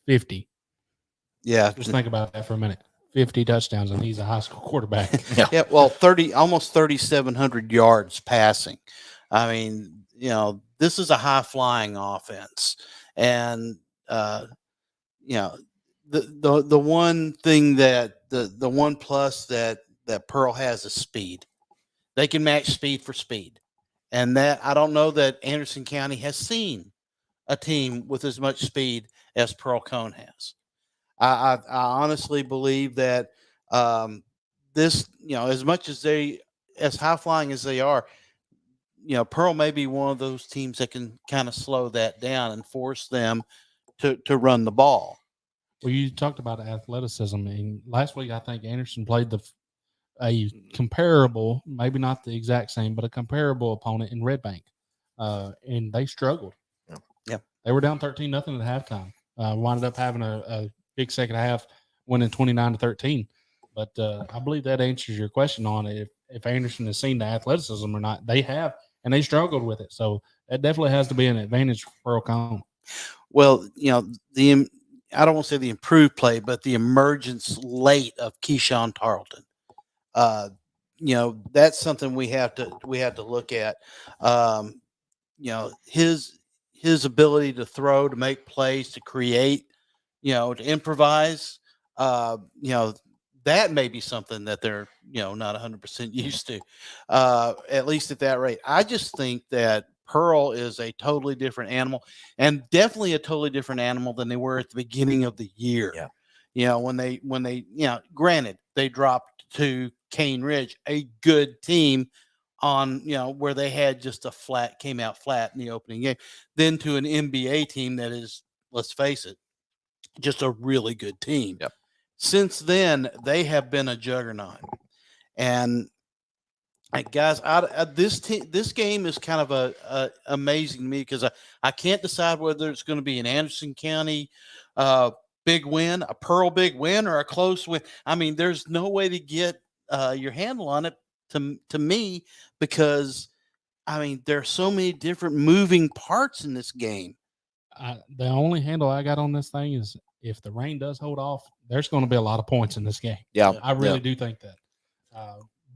50. Yeah. Just think about that for a minute. 50 touchdowns, and he's a high school quarterback. Yeah, well, almost 3,700 yards passing. I mean, this is a high-flying offense. And, the one thing that the one plus that Pearl has is speed. They can match speed for speed. And that I don't know that Anderson County has seen a team with as much speed as Pearl-Cohn has. I honestly believe that this, as much as as high flying as they are, Pearl may be one of those teams that can kind of slow that down and force them to run the ball. Well, you talked about athleticism, and last week I think Anderson played a comparable, maybe not the exact same, but a comparable opponent in Red Bank, and they struggled. Yeah. They were down 13-0 at halftime. Wound up having a big second half, winning 29-13. But I believe that answers your question on if Anderson has seen the athleticism or not. They have, and they struggled with it. So that definitely has to be an advantage for Pearl-Cohn. Well, I don't want to say the improved play, but the emergence late of Keyshawn Tarleton. That's something we have to look at. His ability to throw, to make plays, to create, to improvise. That may be something that they're not 100% used to, at least at that rate. I just think that Pearl is a totally different animal, and definitely a totally different animal than they were at the beginning of the year. Yeah. When they granted they dropped to Cane Ridge, a good team on, where they had just came out flat in the opening game, then to an NBA team that is, let's face it, just a really good team. Yep. Since then, they have been a juggernaut. And guys, this game is kind of a amazing to me, because I can't decide whether it's going to be an Anderson County big win, a Pearl big win, or a close win. I mean, there's no way to get your handle on it to me, because I mean, there are so many different moving parts in this game. The only handle I got on this thing is if the rain does hold off, there's going to be a lot of points in this game. Yeah. I really do think that.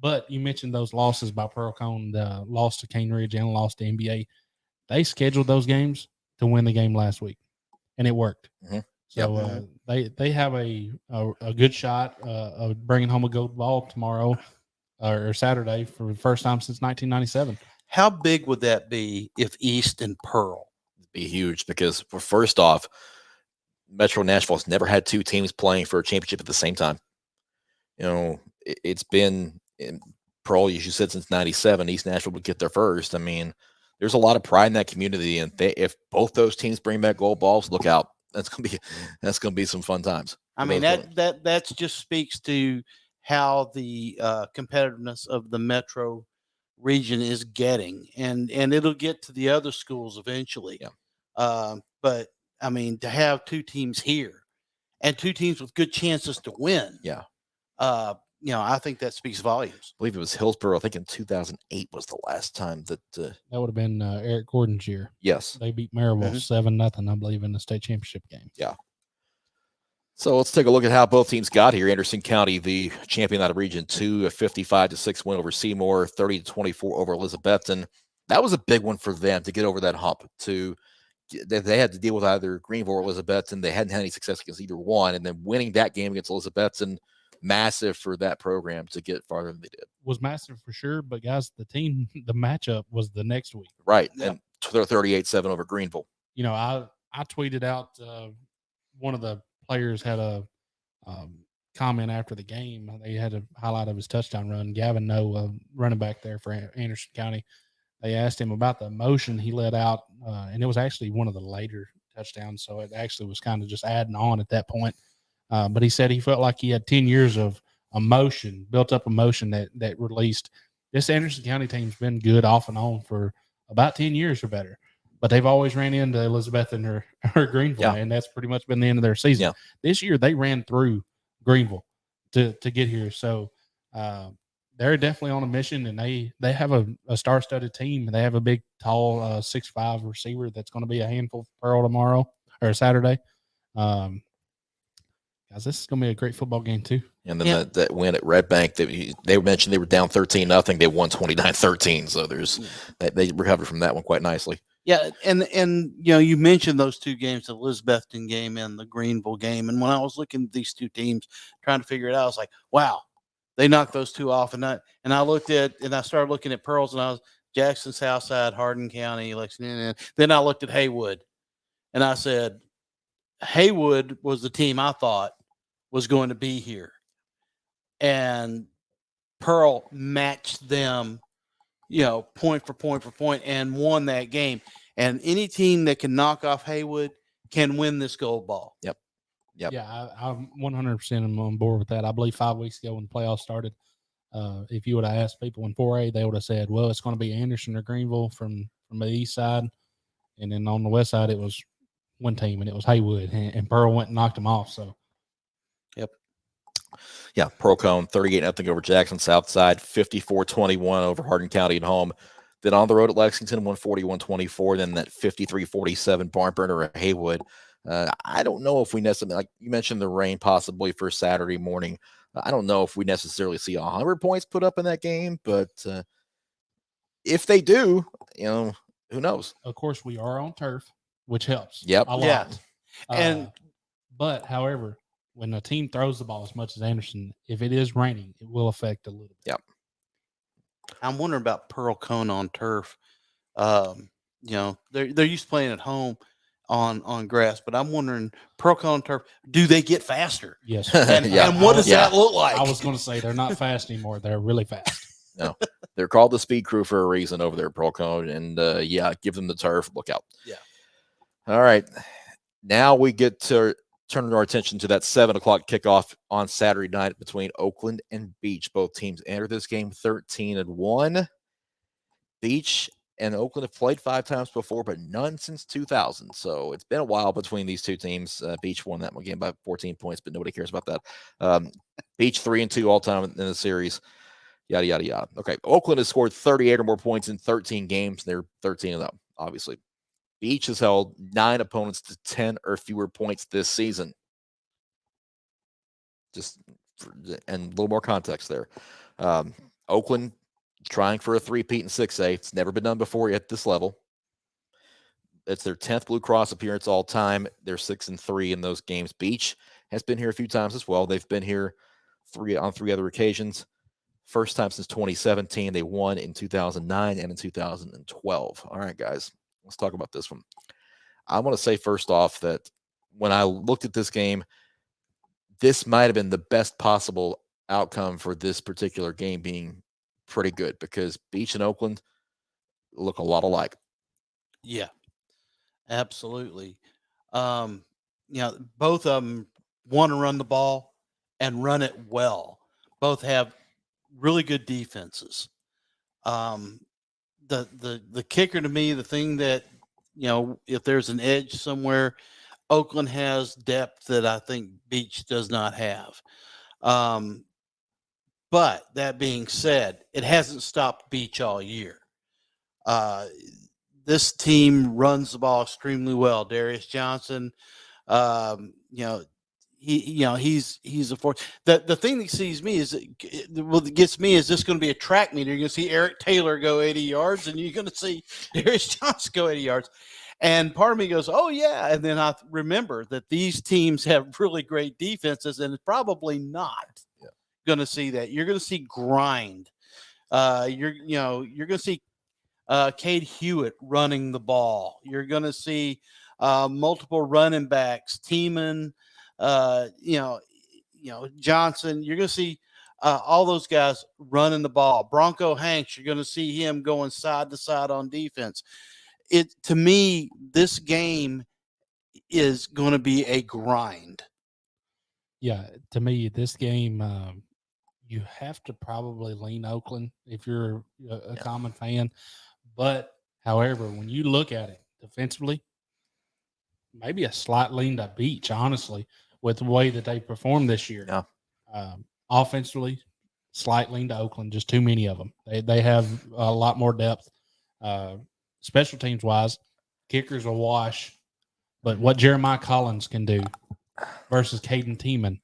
But you mentioned those losses by Pearl-Cohn, the loss to Cane Ridge and loss to NBA. They scheduled those games to win the game last week, and it worked. Mm-hmm. So they have a good shot of bringing home a gold ball tomorrow or Saturday for the first time since 1997. How big would that be if East and Pearl? It'd be huge, because first off, Metro Nashville has never had two teams playing for a championship at the same time. It's been in Pearl, as you said, since 97. East Nashville would get there first. I mean, there's a lot of pride in that community, and if both those teams bring back gold balls, look out. That's gonna be some fun times. I mean, that just speaks to how the competitiveness of the Metro region is getting, and it'll get to the other schools eventually. Yeah. But I mean, to have two teams here and two teams with good chances to win. Yeah. I think that speaks volumes. I believe it was Hillsborough. I think in 2008 was the last time that. That would have been Eric Gordon's year. Yes. They beat Maryville 7-0, I believe, in the state championship game. Yeah. So let's take a look at how both teams got here. Anderson County, the champion out of Region 2, a 55-6 win over Seymour, 30-24 over Elizabethton. That was a big one for them to get over that hump. They had to deal with either Greenville or Elizabethton. They hadn't had any success against either one, and then winning that game against Elizabethton, massive for that program to get farther than they did. Was massive for sure, but guys, the matchup was the next week. Right, Yeah. and 38-7 over Greenville. I tweeted out one of the players had a comment after the game. They had a highlight of his touchdown run. Gavin Noe, running back there for Anderson County. They asked him about the emotion he let out, and it was actually one of the later touchdowns, so it actually was kind of just adding on at that point. But he said he felt like he had 10 years of emotion, built up emotion that released. This Anderson County team's been good off and on for about 10 years or better, but they've always ran into Elizabethton or Greenville, and that's pretty much been the end of their season. Yeah. This year they ran through Greenville to get here. So they're definitely on a mission, and they have a star-studded team. They have a big, tall 6'5" receiver that's going to be a handful for Pearl tomorrow or Saturday. Guys, this is going to be a great football game too. And then that win at Red Bank, they mentioned they were down 13-0. They won 29-13. So they recovered from that one quite nicely. Yeah, and you mentioned those two games, the Elizabethton game and the Greenville game. And when I was looking at these two teams, trying to figure it out, I was like, wow, they knocked those two off. And I started looking at Pearls, and I was Jackson, Southside, Hardin County, Lexington. And then I looked at Haywood, and I said, Haywood was the team I thought was going to be here. And Pearl matched them, point for point and won that game. And any team that can knock off Haywood can win this gold ball. Yep. Yeah, I'm 100% on board with that. I believe 5 weeks ago when the playoffs started, if you would have asked people in 4A, they would have said, well, it's going to be Anderson or Greenville from the east side. And then on the west side, it was one team, and it was Haywood. And Pearl went and knocked them off. So, Yeah, Pearl-Cohn, 38-0 over Jackson Southside, 54-21 over Hardin County at home. Then on the road at Lexington, 141-24. Then that 53-47 barn burner at Haywood. I don't know if we necessarily, like you mentioned, the rain possibly for Saturday morning. I don't know if we necessarily see 100 points put up in that game, but if they do, who knows? of course, we are on turf, which helps. Yep. A lot. Yeah. And But, however, when a team throws the ball as much as Anderson, if it is raining, it will affect a little bit. Yep. I'm wondering about Pearl-Cohn on turf. They're used to playing at home on grass, but I'm wondering Pearl-Cohn turf, do they get faster? Yes. And, Yeah. and what does Yeah. that look like? I was going to say they're not fast anymore. They're really fast. No, they're called the speed crew for a reason over there at Pearl-Cohn, and give them the turf. Look out. Yeah. All right. Now we get to turn our attention to that 7:00 kickoff on Saturday night between Oakland and Beach. Both teams enter this game 13-1. Beach and Oakland have played 5 times before, but none since 2000. So it's been a while between these two teams. Beach won that one game by 14 points, but nobody cares about that. Beach 3-2 all time in the series. Yada, yada, yada. Okay. Oakland has scored 38 or more points in 13 games. They're 13-0, obviously. Beach has held 9 opponents to 10 or fewer points this season. And a little more context there. Oakland trying for a three-peat in 6A. It's never been done before at this level. It's their 10th Blue Cross appearance all time. They're 6-3 in those games. Beach has been here a few times as well. They've been here on 3 other occasions. First time since 2017. They won in 2009 and in 2012. All right, guys, let's talk about this one. I want to say first off that when I looked at this game, this might have been the best possible outcome for this particular game being pretty good because Beach and Oakland look a lot alike. Yeah, absolutely. Both of them want to run the ball and run it well. Both have really good defenses. The kicker to me, the thing that, if there's an edge somewhere, Oakland has depth that I think Beach does not have. But that being said, it hasn't stopped Beach all year. This team runs the ball extremely well. Darius Johnson, he's a force. The thing that sees me is what gets me is this going to be a track meet. You're going to see Eric Taylor go 80 yards, and you're going to see Darius Johnson go 80 yards. And part of me goes, oh, yeah. And then I remember that these teams have really great defenses, and it's probably not going to see that. You're going to see grind. You're going to see Cade Hewitt running the ball. You're going to see multiple running backs, Tiemann, Johnson. You're going to see all those guys running the ball. Bronco Hanks, you're going to see him going side to side on defense. To me, this game is going to be a grind. Yeah, to me, this game, you have to probably lean Oakland if you're a common fan. But, however, when you look at it defensively, maybe a slight lean to Beach, honestly, with the way that they performed this year. Yeah. Offensively, slight lean to Oakland, just too many of them. They have a lot more depth. Special teams wise, kickers a wash, but what Jeremiah Collins can do versus Caden Tiemann,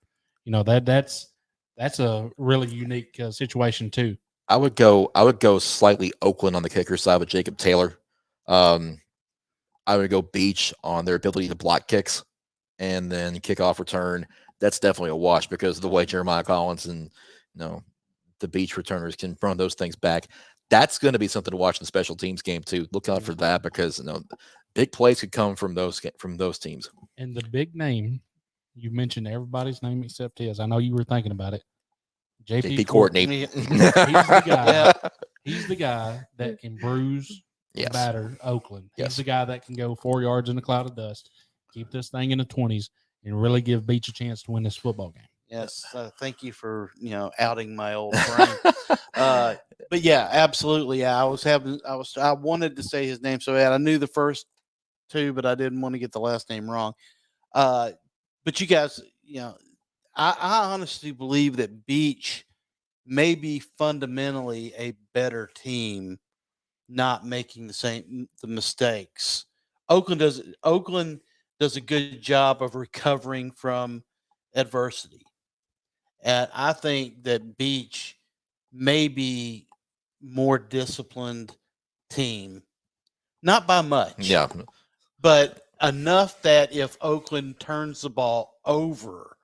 that's a really unique situation too. I would go slightly Oakland on the kicker side with Jacob Taylor. I would go Beach on their ability to block kicks and then kickoff return. That's definitely a wash because of the way Jeremiah Collins and the Beach returners can run those things back. That's going to be something to watch in the special teams game too. Look out for that because big plays could come from those teams. And the big name, you mentioned everybody's name except his. I know you were thinking about it. JP Courtney. He's the guy. He's the guy that can bruise Yes. and batter Oakland. He's Yes. the guy that can go 4 yards in a cloud of dust. keep this thing in the 20s and really give Beach a chance to win this football game. Yes, thank you for outing my old brain. But yeah, absolutely. Yeah, I wanted to say his name so bad. I knew the first two, but I didn't want to get the last name wrong. But you guys, I honestly believe that Beach may be fundamentally a better team, not making the mistakes. Oakland does a good job of recovering from adversity. And I think that Beach may be more disciplined team, not by much. Yeah. But enough that if Oakland turns the ball over,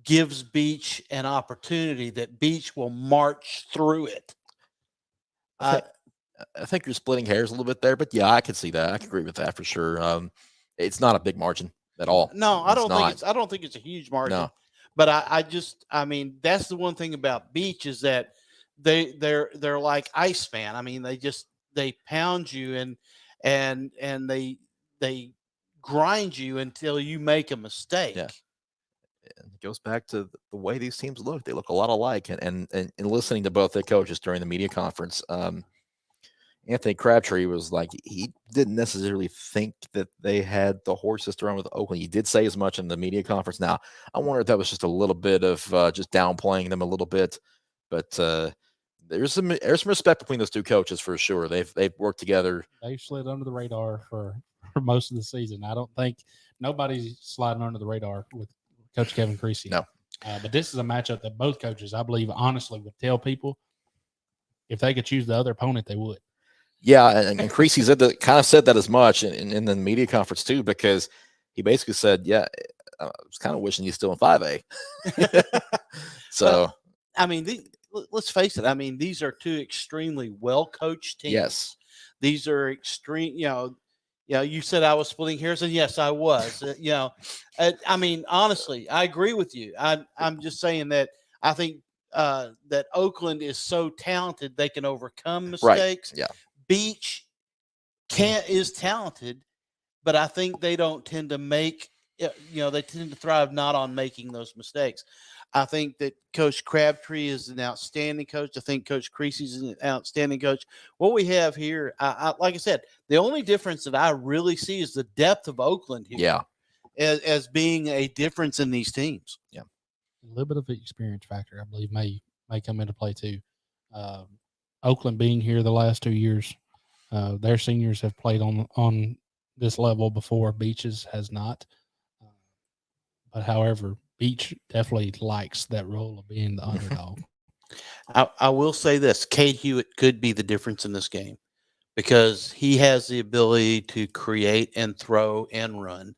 gives Beach an opportunity, that Beach will march through it. I think you're splitting hairs a little bit there, but yeah, I can see that. I can agree with that for sure. It's not a big margin at all. No, I don't think it's a huge margin. No. But I mean, that's the one thing about Beach is that they're like Iceman. I mean, they pound you and they grind you until you make a mistake. Yeah. It goes back to the way these teams look. They look a lot alike. And listening to both their coaches during the media conference, Anthony Crabtree was like, he didn't necessarily think that they had the horses to run with Oakland. He did say as much in the media conference. Now, I wonder if that was just a little bit of just downplaying them a little bit. But there's some respect between those two coaches for sure. They've worked together. They've slid under the radar for most of the season. I don't think nobody's sliding under the radar with Coach Kevin Creasy. No. But this is a matchup that both coaches, I believe, honestly would tell people if they could choose the other opponent, they would. Yeah, and Creasy kind of said that as much in the media conference too, because he basically said, "Yeah, I was kind of wishing he's still in 5A." So, I mean, let's face it. I mean, these are two extremely well coached teams. yes, these are extreme. You said I was splitting hairs, and yes, I was. I mean, honestly, I agree with you. I'm just saying that I think that Oakland is so talented they can overcome mistakes. Right. Yeah. Beach is talented, but I think they don't tend to make. They tend to thrive not on making those mistakes. I think that Coach Crabtree is an outstanding coach. I think Coach Creasy is an outstanding coach. What we have here, like I said, the only difference that I really see is the depth of Oakland here. Yeah. As being a difference in these teams. Yeah. A little bit of an experience factor, I believe, may come into play too. Oakland being here the last 2 years, their seniors have played on this level before. Beach's has not. But however, Beach definitely likes that role of being the underdog. I will say this: Cade Hewitt could be the difference in this game because he has the ability to create and throw and run.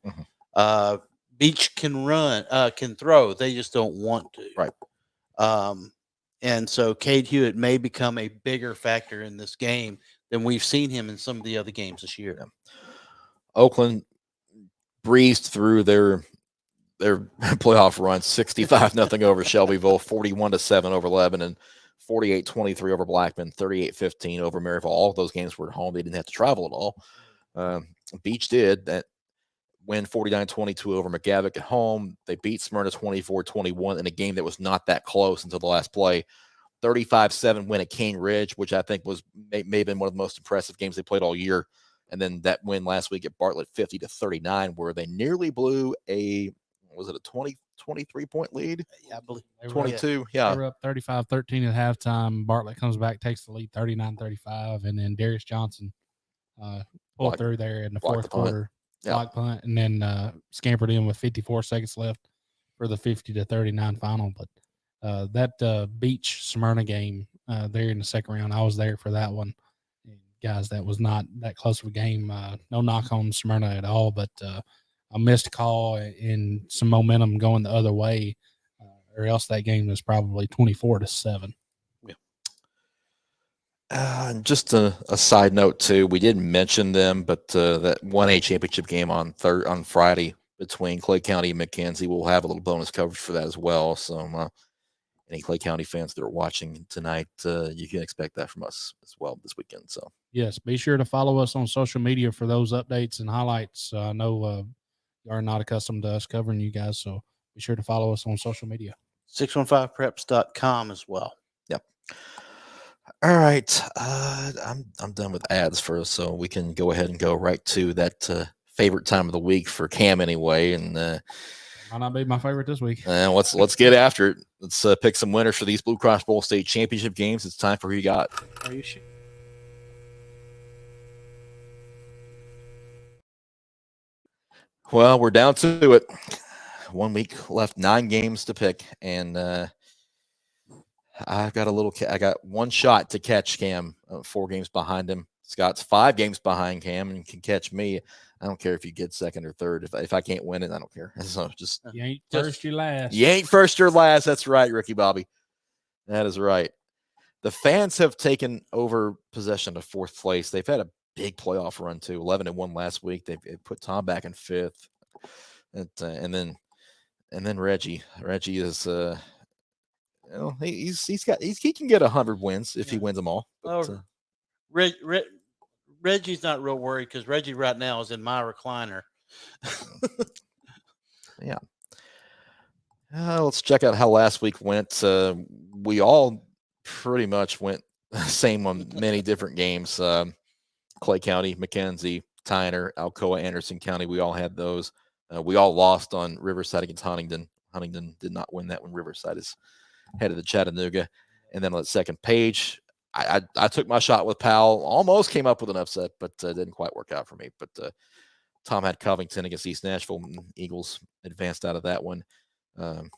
Mm-hmm. Beach can throw. They just don't want to. Right. And so Cade Hewitt may become a bigger factor in this game than we've seen him in some of the other games this year. Yeah. Oakland breezed through their playoff run, 65-0 over Shelbyville, 41-7 over Lebanon, 48-23 over Blackman, 38-15 over Maryville. All of those games were at home. They didn't have to travel at all. Beach did that. Win 49-22 over McGavock at home. They beat Smyrna 24-21 in a game that was not that close until the last play. 35-7 win at Cane Ridge, which I think may have been one of the most impressive games they played all year. And then that win last week at Bartlett 50-39, where they nearly blew a 23-point lead? Yeah, I believe 22. Yeah. They were up 35-13 at halftime. Bartlett comes back, takes the lead 39-35, and then Darius Johnson pulled through there in the fourth quarter. Block punt, and then scampered in with 54 seconds left for the 50-39 final. But that Beach Smyrna game there in the second round, I was there for that one. And guys, that was not that close of a game. No knock on Smyrna at all, but a missed call and some momentum going the other way, or else that game was probably 24-7. Just a side note too, we didn't mention them, but that 1A championship game on Friday between Clay County and McKenzie, we'll have a little bonus coverage for that as well. So any Clay County fans that are watching tonight, you can expect that from us as well this weekend. So yes, be sure to follow us on social media for those updates and highlights. I know are not accustomed to us covering you guys. So be sure to follow us on social media. 615preps.com as well. All right. I'm done with ads first, so we can go ahead and go right to that favorite time of the week for Cam anyway. And Might not be my favorite this week. let's get after it. Let's pick some winners for these BlueCross Bowl state championship games. It's time for Who You Got. Are you sure? Well, we're down to it. 1 week left, 9 games to pick, and I got one shot to catch Cam. 4 games behind him. Scott's 5 games behind Cam and can catch me. I don't care if you get second or third. If I can't win it, I don't care. So just You ain't first, you last. you ain't first or last. That's right, Ricky Bobby. That is right. The fans have taken over possession of 4th place. They've had a big playoff run too. 11-1 last week. They put Tom back in 5th, and then Reggie. Reggie is he can get 100 wins if he wins them all. But, Reggie's not real worried because Reggie right now is in my recliner. Yeah. Let's check out how last week went. We all pretty much went same on many different games. Clay County, McKenzie, Tyner, Alcoa, Anderson County. We all had those. We all lost on Riverside against Huntington. Huntington did not win that one. Riverside is headed to Chattanooga. And then on the second page, I took my shot with Powell. Almost came up with an upset, but didn't quite work out for me. But Tom had Covington against East Nashville. Eagles advanced out of that one. The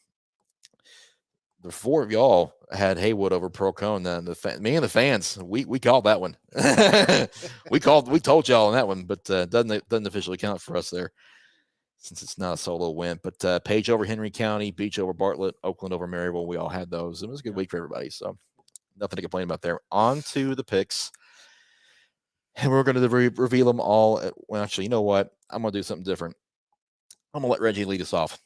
4 of y'all had Haywood over Pearl-Cohn. Me and the fans, we called that one. we told y'all on that one, but doesn't officially count for us there since it's not a solo win. But Paige over Henry County, Beach over Bartlett, Oakland over Maryville. We all had those. It was a good week for everybody, so nothing to complain about there. On to the picks. And we're going to reveal them all. Well, actually, you know what? I'm going to do something different. I'm going to let Reggie lead us off.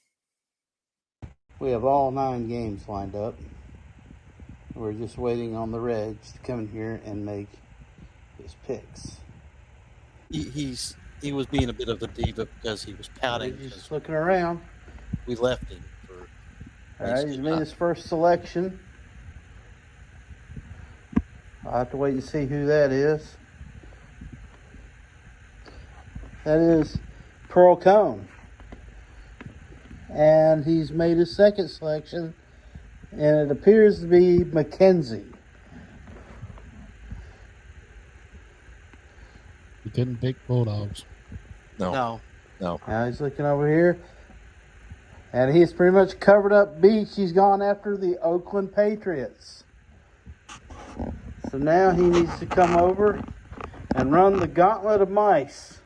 We have all 9 games lined up. We're just waiting on the Reg to come in here and make his picks. He was being a bit of a diva because he was pouting. He's just looking around. We left him for. All right, he's made his first selection. I'll have to wait and see who that is. That is Pearl-Cohn. And he's made his second selection, and it appears to be McKenzie. You couldn't pick Bulldogs. No. Now he's looking over here, and he's pretty much covered up Beach. He's gone after the Oakland Patriots. So now he needs to come over and run the gauntlet of mice.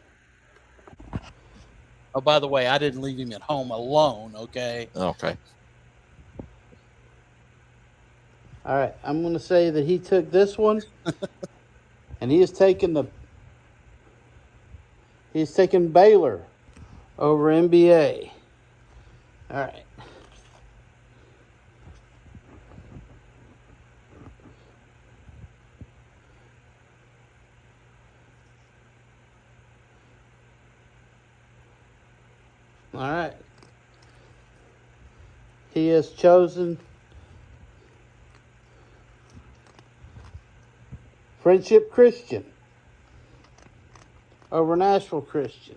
Oh, by the way, I didn't leave him at home alone, okay? Okay. All right, I'm going to say that he took this one, and he's taken Baylor over NBA. All right. All right. He has chosen Friendship Christian over Nashville Christian.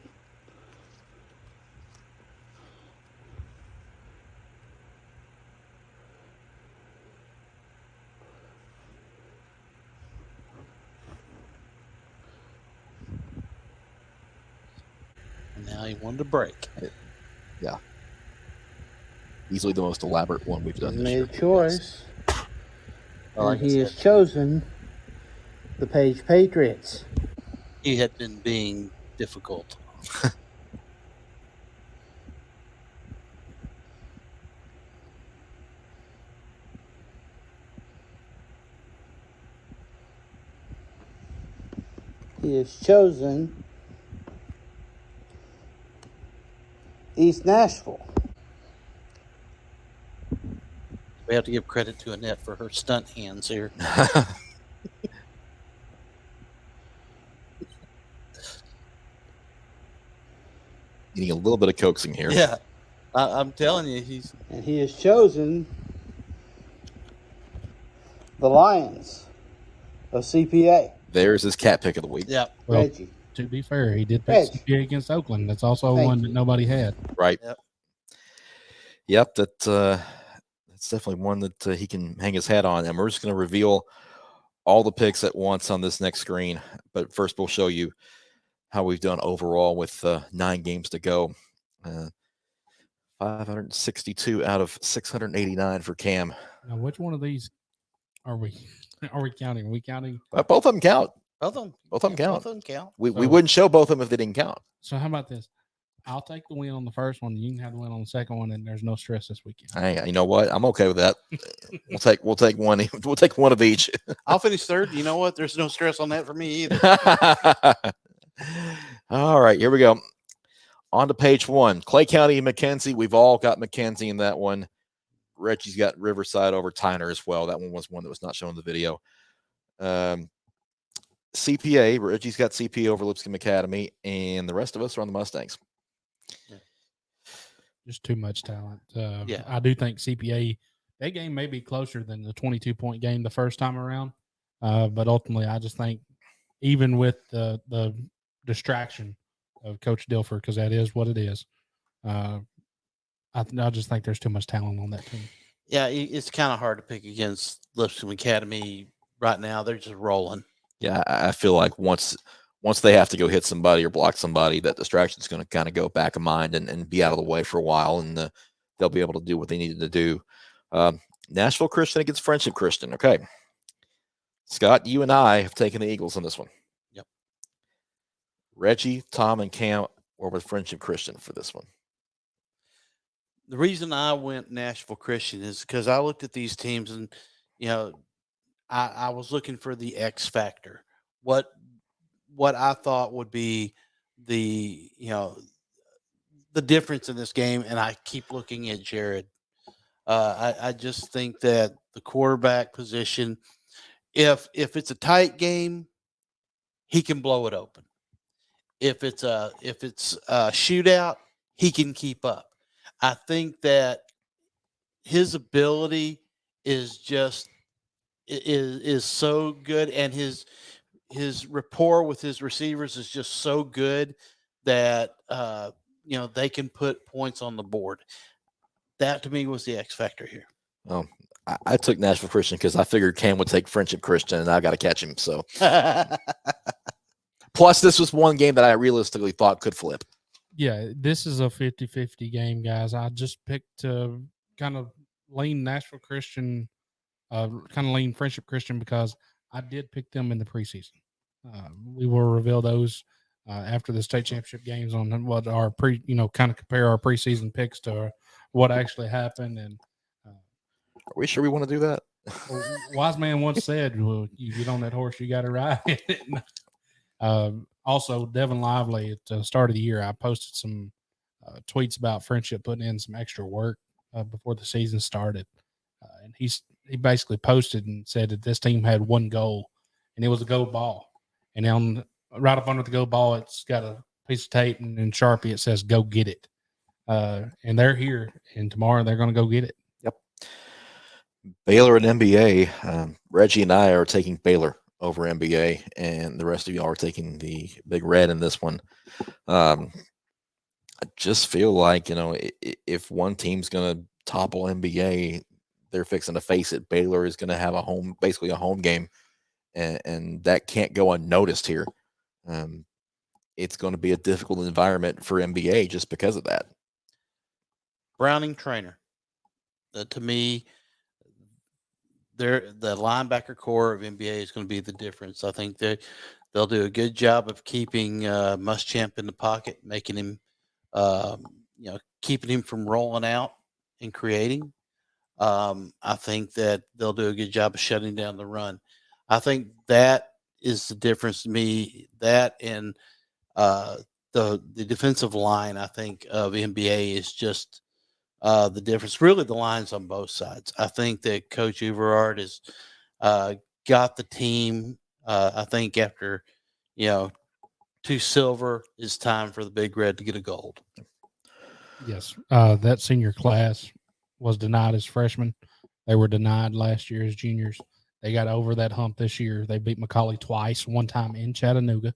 And now he wanted to break. Yeah. Easily the most elaborate one we've done He this made year. a choice. Like And I he has said, chosen the Paige Patriots. he had been being difficult. He has chosen East Nashville. We have to give credit to Annette for her stunt hands here. Needing a little bit of coaxing here. Yeah, I'm telling you, he's And he has chosen the Lions of CPA. There's his cat pick of the week. yeah. Well, Reggie. to be fair, he did pick Paige. CPA against Oakland. That's also Thank one you. that nobody had. Right. Yep. Yep. That's definitely one that he can hang his hat on. And we're just going to reveal all the picks at once on this next screen. But first, we'll show you how we've done overall with 9 games to go. 562 out of 689 for Cam. Now, which one of these are we counting? Are we counting? Both of them count. Both of them. Both of them count. Both of them count. We So- wouldn't show both of them if they didn't count. So how about this? I'll take the win on the first one. You can have the win on the second one, and there's no stress this weekend. Hey, you know what? I'm okay with that. We'll take one. We'll take one of each. I'll finish third. You know what? There's no stress on that for me either. All right, here we go. On to page 1. Clay County and McKenzie. We've all got McKenzie in that one. Reggie's got Riverside over Tyner as well. That one was one that was not shown in the video. CPA. Reggie's got CPA over Lipscomb Academy, and the rest of us are on the Mustangs. Just too much talent. Yeah. I do think CPA, that game may be closer than the 22-point game the first time around. But ultimately, I just think even with the distraction of Coach Dilfer, because that is what it is, I just think there's too much talent on that team. Yeah, it's kind of hard to pick against Lipscomb Academy right now. They're just rolling. Yeah, I feel like once they have to go hit somebody or block somebody, that distraction is going to kind of go back of mind and be out of the way for a while, and they'll be able to do what they needed to do. Nashville Christian against Friendship Christian. Okay. Scott, you and I have taken the Eagles on this one. Yep. Reggie, Tom, and Cam were with Friendship Christian for this one. The reason I went Nashville Christian is because I looked at these teams and, I was looking for the X factor. What I thought would be the difference in this game, and I keep looking at Jared. I just think that the quarterback position, if it's a tight game, he can blow it open. If it's a shootout, he can keep up. I think that his ability is just is so good, and his rapport with his receivers is just so good that they can put points on the board. That to me was the X factor here. Oh, I took Nashville Christian because I figured Cam would take Friendship Christian, and I got to catch him. So, plus this was one game that I realistically thought could flip. Yeah, this is a 50-50 game, guys. I just picked to kind of lean Nashville Christian, kind of lean Friendship Christian because I did pick them in the preseason. We will reveal those after the state championship games on what our kind of compare our preseason picks to what actually happened. And Are we sure we want to do that? wise man once said, "Well, you get on that horse, you got to ride it." Also, Devin Lively at the start of the year, I posted some tweets about Friendship putting in some extra work before the season started. And he basically posted and said that this team had one goal, and it was a go ball. And right up under the go ball, it's got a piece of tape and in Sharpie it says "Go get it." And they're here, and tomorrow they're going to go get it. Yep. Baylor and NBA. Reggie and I are taking Baylor over NBA, and the rest of y'all are taking the Big Red in this one. I just feel like, if one team's going to topple NBA, they're fixing to face it. Baylor is going to have basically a home game, and that can't go unnoticed here. It's going to be a difficult environment for NBA just because of that. Browning Trainer. To me, the linebacker core of NBA is going to be the difference. I think they'll do a good job of keeping Muschamp in the pocket, making him, keeping him from rolling out and creating. I think that they'll do a good job of shutting down the run. I think that is the difference to me. That and the defensive line, I think, of NBA is just the difference. Really, the lines on both sides. I think that Coach Everard has got the team. I think after 2 silver, it's time for the Big Red to get a gold. Yes, that senior class was denied as freshmen. They were denied last year as juniors. They got over that hump this year. They beat McCallie twice, one time in Chattanooga.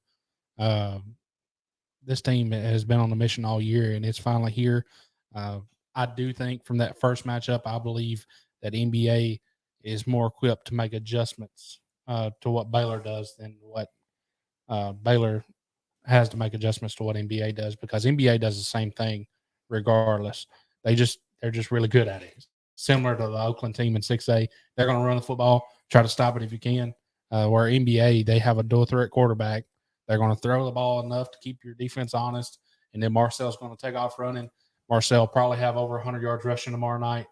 This team has been on a mission all year, and it's finally here. I do think from that first matchup, I believe that NBA is more equipped to make adjustments to what Baylor does than what Baylor has to make adjustments to what NBA does, because NBA does the same thing regardless. They're just really good at it. Similar to the Oakland team in 6A, they're going to run the football, try to stop it if you can. Where NBA, they have a dual threat quarterback. They're going to throw the ball enough to keep your defense honest, and then Marcel's going to take off running. Marcel probably have over 100 yards rushing tomorrow night.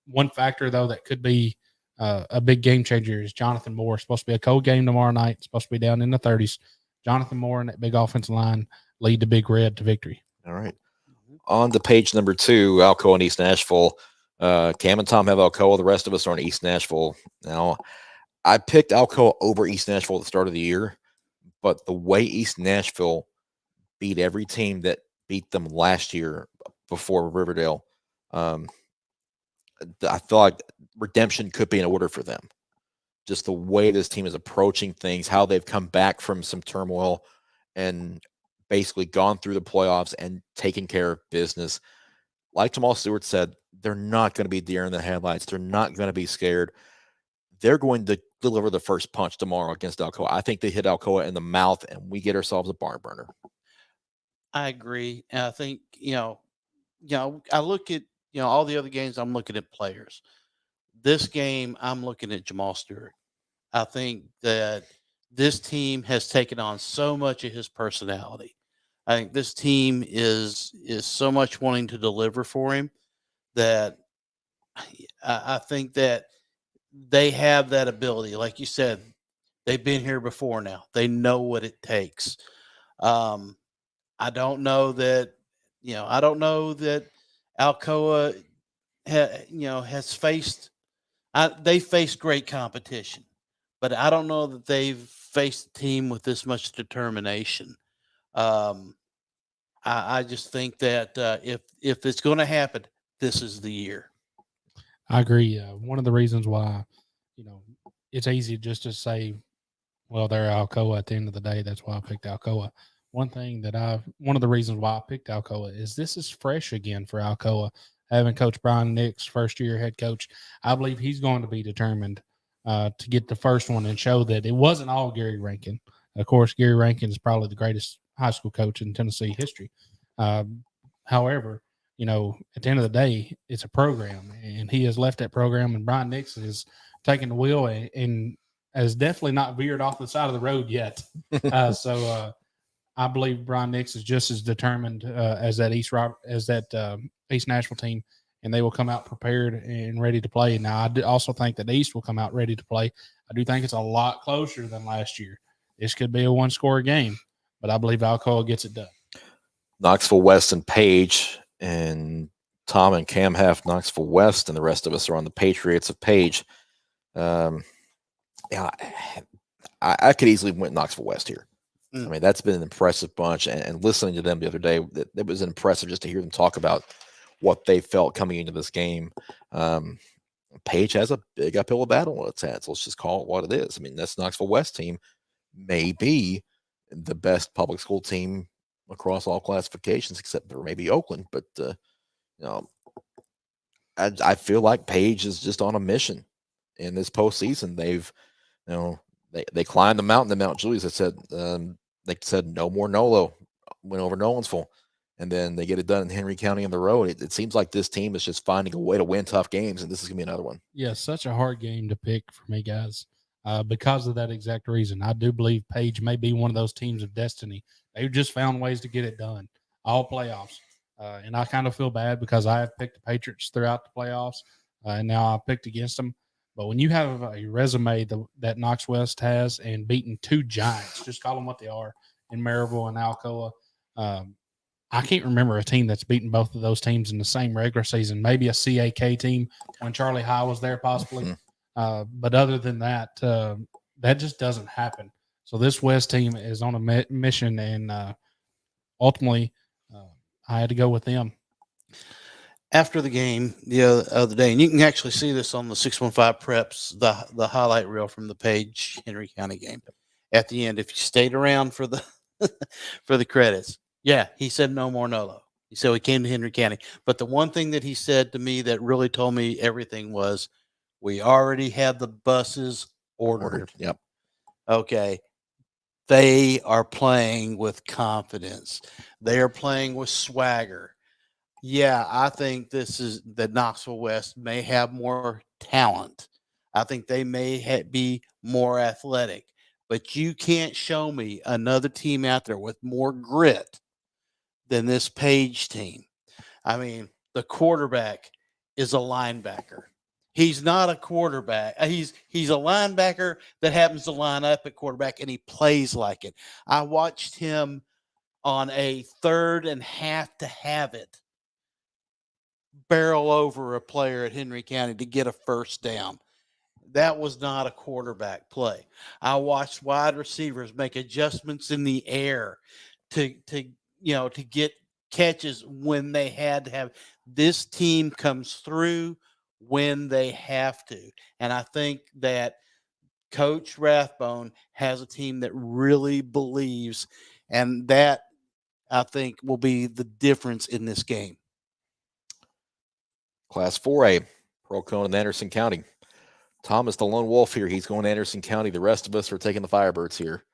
One factor, though, that could be a big game changer is Jonathan Moore. It's supposed to be a cold game tomorrow night. It's supposed to be down in the 30s. Jonathan Moore and that big offensive line lead the Big Red to victory. All right. On to page number 2, Alcoa and East Nashville. Cam and Tom have Alcoa. The rest of us are on East Nashville. Now, I picked Alcoa over East Nashville at the start of the year, but the way East Nashville beat every team that beat them last year before Riverdale, I feel like redemption could be in order for them. Just the way this team is approaching things, how they've come back from some turmoil and basically gone through the playoffs and taken care of business. Like Jamal Stewart said, they're not going to be deer in the headlights. They're not going to be scared. They're going to deliver the first punch tomorrow against Alcoa. I think they hit Alcoa in the mouth and we get ourselves a barn burner. I agree. And I think, I look at, all the other games, I'm looking at players. This game, I'm looking at Jamal Stewart. I think that this team has taken on so much of his personality. I think this team is so much wanting to deliver for him that I think that they have that ability. Like you said, they've been here before now. They know what it takes. I don't know that, Alcoa has faced, they faced great competition, but I don't know that they've faced a team with this much determination. I just think that if it's going to happen, this is the year. I agree. One of the reasons why, it's easy just to say, well, they're Alcoa at the end of the day. That's why I picked Alcoa. One of the reasons why I picked Alcoa is this is fresh again for Alcoa. Having Coach Brian Nix, first year head coach, I believe he's going to be determined to get the first one and show that it wasn't all Gary Rankin. Of course, Gary Rankin is probably the greatest high school coach in Tennessee history. However, at the end of the day, it's a program, and he has left that program, and Brian Nix is taking the wheel and has definitely not veered off the side of the road yet. So I believe Brian Nix is just as determined as that East Nashville team, and they will come out prepared and ready to play. Now, I also think that East will come out ready to play. I do think it's a lot closer than last year. This could be a one-score game, but I believe Alcoa gets it done. Knoxville West and Paige, and Tom and Cam have Knoxville West, and the rest of us are on the Patriots of Paige. I could easily win Knoxville West here. I mean, that's been an impressive bunch, and listening to them the other day, it was impressive just to hear them talk about what they felt coming into this game. Paige has a big uphill battle on its hands. Let's just call it what it is. I mean, this Knoxville West team may be the best public school team across all classifications, except for maybe Oakland. But I feel like Paige is just on a mission in this postseason. They've, they climbed the mountain to Mount Julius. They said no more Nolo. Went over Nolensville, and then they get it done in Henry County on the road. It seems like this team is just finding a way to win tough games, and this is gonna be another one. Yeah, such a hard game to pick for me, guys, because of that exact reason. I do believe Paige may be one of those teams of destiny. They've just found ways to get it done, all playoffs. And I kind of feel bad because I have picked the Patriots throughout the playoffs, and now I picked against them. But when you have a resume that Knox West has and beating two giants, just call them what they are, in Maryville and Alcoa, I can't remember a team that's beaten both of those teams in the same regular season. Maybe a CAK team when Charlie High was there, possibly. But other than that, that just doesn't happen. So this West team is on a mission, and ultimately, I had to go with them. After the game the other day, and you can actually see this on the 615 preps, the highlight reel from the Paige Henry County game. At the end, if you stayed around for the for the credits, yeah, he said no more Nolo. He said we came to Henry County, but the one thing that he said to me that really told me everything was, we already had the buses ordered. Yep. Okay. They are playing with confidence. They are playing with swagger. Yeah, I think this is that Knoxville West may have more talent. I think they may be more athletic, but you can't show me another team out there with more grit than this Page team. I mean, the quarterback is a linebacker. He's not a quarterback. He's a linebacker that happens to line up at quarterback, and he plays like it. I watched him on a 3rd and half to have it barrel over a player at Henry County to get a first down. That was not a quarterback play. I watched wide receivers make adjustments in the air to get catches when they had to have. This team comes through when they have to. And I think that Coach Rathbone has a team that really believes, and that I think will be the difference in this game. Class 4A, Pearl-Cohn and Anderson County. Tom is the lone wolf here. He's going to Anderson County. The rest of us are taking the Firebirds here.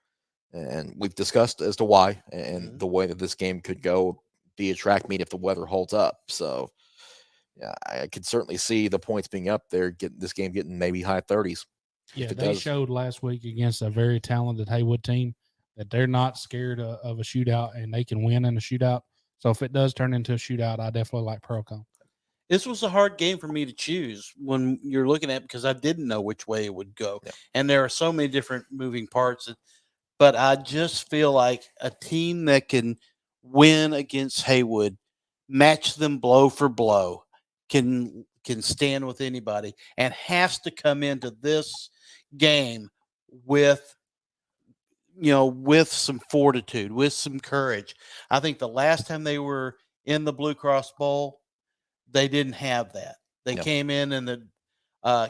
And we've discussed as to why and the way that this game could go, be a track meet if the weather holds up. So, yeah, I could certainly see the points being up there, getting this game getting maybe high 30s. Yeah, they showed last week against a very talented Haywood team that they're not scared of a shootout and they can win in a shootout. So if it does turn into a shootout, I definitely like Pearl-Cohn. This was a hard game for me to choose when you're looking at it because I didn't know which way it would go. Yeah. And there are so many different moving parts. But I just feel like a team that can win against Haywood, match them blow for blow, can stand with anybody, and has to come into this game with some fortitude, with some courage. I think the last time they were in the BlueCross Bowl, they didn't have that. They came in, and the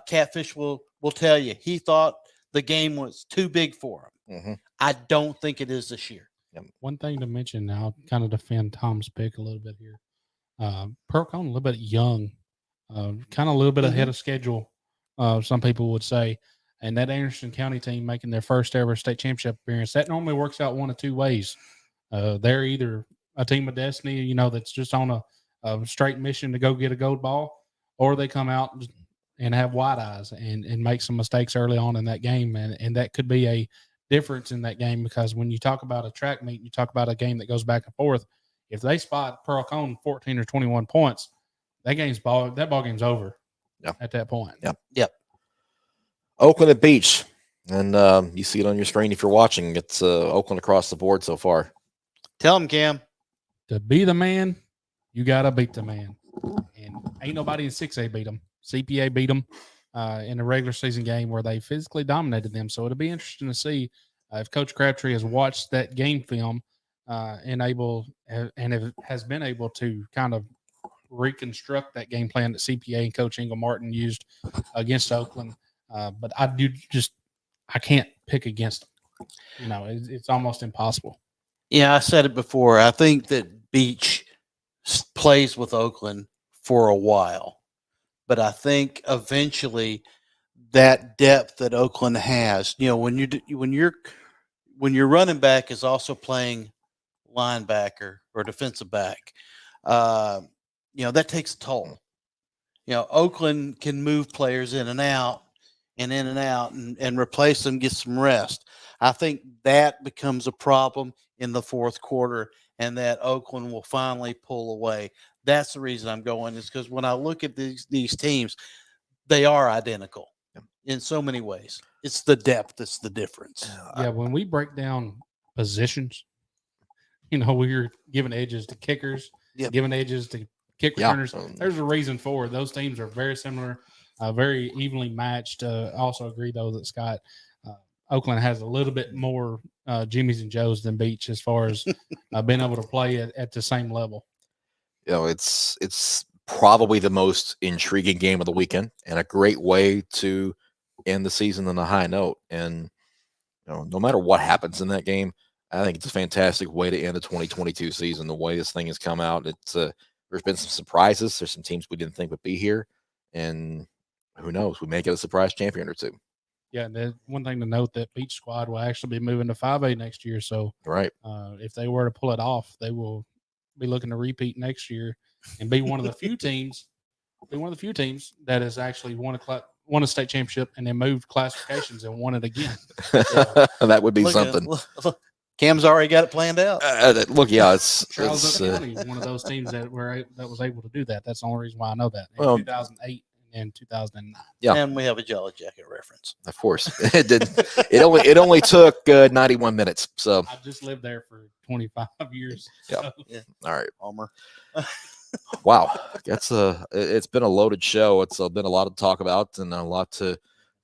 Catfish will tell you he thought the game was too big for him. Mm-hmm. I don't think it is this year. One thing to mention, I'll kind of defend Tom's pick a little bit here. Pearl-Cohn a little bit young, kind of a little bit ahead of schedule, some people would say. And that Anderson County team making their first ever state championship appearance, that normally works out one of two ways. They're either a team of destiny, that's just on a straight mission to go get a gold ball, or they come out and have wide eyes and make some mistakes early on in that game. And that could be a difference in that game, because when you talk about a track meet, you talk about a game that goes back and forth. If they spot Pearl-Cohn 14 or 21 points, that ball game's over at that point. Yep. Oakland at Beach. And you see it on your screen if you're watching. It's Oakland across the board so far. Tell them, Cam. To be the man, you got to beat the man. And ain't nobody in 6A beat them. CPA beat them in a regular season game where they physically dominated them. So it'll be interesting to see if Coach Crabtree has watched that game film and has been able to kind of reconstruct that game plan that CPA and Coach Ingle Martin used against Oakland. But I can't pick against them. It's almost impossible. Yeah, I said it before. I think that Beach plays with Oakland for a while, but I think eventually that depth that Oakland has, when your running back is also playing linebacker or defensive back, that takes a toll. Oakland can move players in and out and replace them, get some rest. I think that becomes a problem in the fourth quarter, and that Oakland will finally pull away. That's the reason I'm going, is because when I look at these teams, they are identical in so many ways. It's the depth that's the difference. Yeah, when we break down positions, we're giving edges to kickers, giving edges to kick returners. There's a reason for it. Those teams are very similar, very evenly matched. I also agree, though, that Scott, Oakland has a little bit more Jimmys and Joes than Beach as far as being able to play at the same level. it's probably the most intriguing game of the weekend and a great way to end the season on a high note. And no matter what happens in that game, I think it's a fantastic way to end the 2022 season. The way this thing has come out, there's been some surprises. There's some teams we didn't think would be here, and who knows, we may get a surprise champion or two. Yeah, and then one thing to note, that Beach squad will actually be moving to 5A next year. So, Right. If they were to pull it off, they will be looking to repeat next year and be one of the few teams. Be one of the few teams that has actually won a state championship and then moved classifications and won it again. That would be Look at- something. look, Cam's already got it planned out. Look, yeah, it's Charles County is one of those teams that was able to do that. That's the only reason why I know that. In Well, 2008 and 2009. Yeah. And we have a Jolly Jacket reference. of course it did. It only took 91 minutes. So I just lived there for 25 years. Yeah. So. all right. Homer. Wow, it's been a loaded show. It's been a lot to talk about and a lot to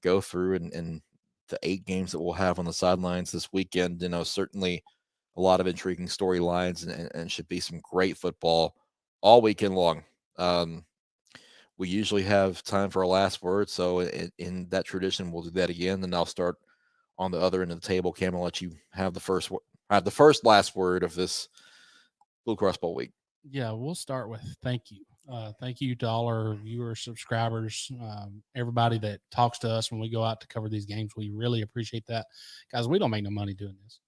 go through, and the 8 games that we'll have on the sidelines this weekend. Certainly a lot of intriguing storylines, and should be some great football all weekend long. We usually have time for a last word, so in that tradition, we'll do that again. And I'll start on the other end of the table. Cam, I'll let you have the first last word of this BlueCross Bowl week. Yeah, we'll start with thank you. Thank you to all our viewers, subscribers, everybody that talks to us when we go out to cover these games. We really appreciate that. Guys, we don't make no money doing this.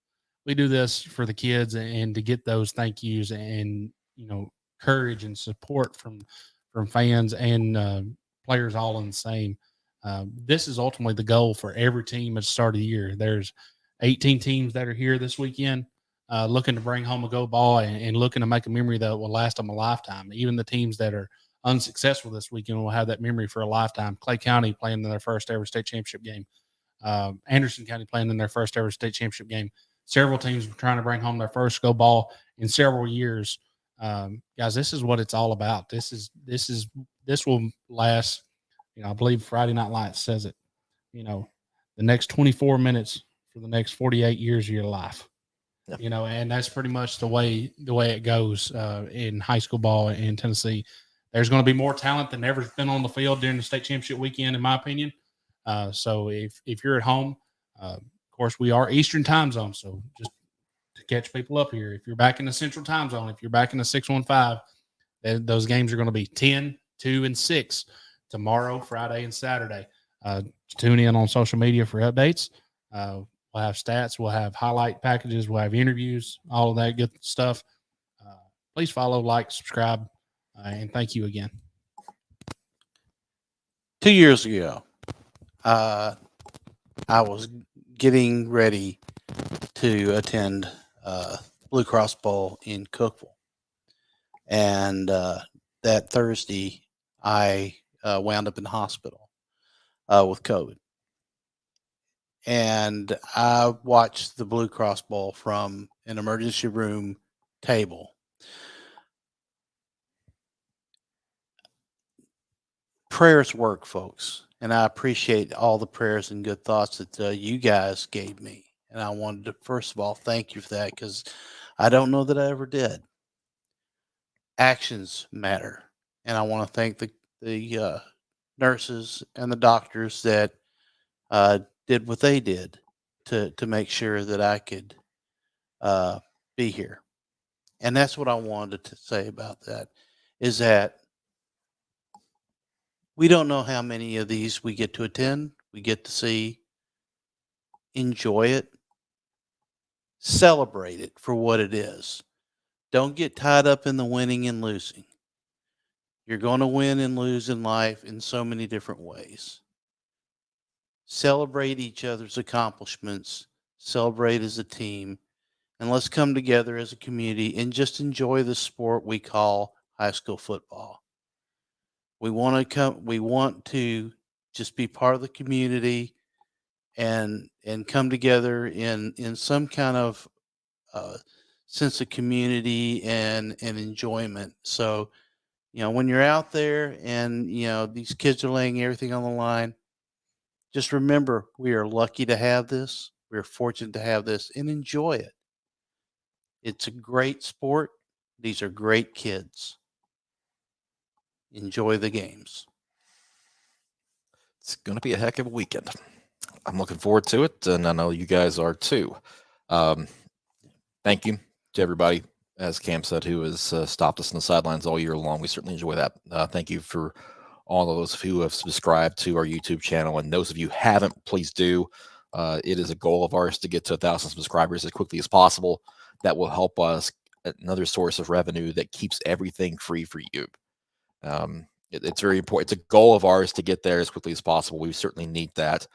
We do this for the kids and to get those thank yous and, courage and support from fans and players all in the same. This is ultimately the goal for every team at the start of the year. There's 18 teams that are here this weekend. Looking to bring home a gold ball and looking to make a memory that will last them a lifetime. Even the teams that are unsuccessful this weekend will have that memory for a lifetime. Clay County playing in their first ever state championship game. Anderson County playing in their first ever state championship game. Several teams trying to bring home their first gold ball in several years. Guys, this is what it's all about. This will last. I believe Friday Night Lights says it. The next 24 minutes for the next 48 years of your life. Yep. And that's pretty much the way it goes in high school ball in Tennessee. There's going to be more talent than ever's been on the field during the state championship weekend, in my opinion. So if you're at home, of course, we are Eastern time zone. So just to catch people up here, if you're back in the Central time zone, if you're back in the 615, those games are going to be 10, 2, and 6 tomorrow, Friday, and Saturday. Tune in on social media for updates. We'll have stats. We'll have highlight packages. We'll have interviews, all of that good stuff. Please follow, like, subscribe, and thank you again. 2 years ago, I was getting ready to attend BlueCross Bowl in Cookeville. And that Thursday, I wound up in the hospital with COVID. And I watched the BlueCross Bowl from an emergency room table. Prayers work, folks. And I appreciate all the prayers and good thoughts that you guys gave me. And I wanted to, first of all, thank you for that, because I don't know that I ever did. Actions matter. And I want to thank the nurses and the doctors that did what they did to make sure that I could be here. And that's what I wanted to say about that, is that we don't know how many of these we get to attend, we get to see, enjoy it, celebrate it for what it is. Don't get tied up in the winning and losing. You're going to win and lose in life in so many different ways. Celebrate each other's accomplishments, celebrate as a team, and let's come together as a community and just enjoy the sport we call high school football. We want to just be part of the community and come together in some kind of sense of community and enjoyment. So, when you're out there and, these kids are laying everything on the line, just remember, we are lucky to have this. We're fortunate to have this, and enjoy it. It's a great sport. These are great kids. enjoy the games. It's going to be a heck of a weekend. I'm looking forward to it, and I know you guys are too. Thank you to everybody, as Cam said, who has stopped us on the sidelines all year long. We certainly enjoy that. Thank you for all of those who have subscribed to our YouTube channel, and those of you who haven't, please do. It is a goal of ours to get to 1,000 subscribers as quickly as possible. That will help us, another source of revenue that keeps everything free for you. It's very important. It's a goal of ours to get there as quickly as possible. We certainly need that.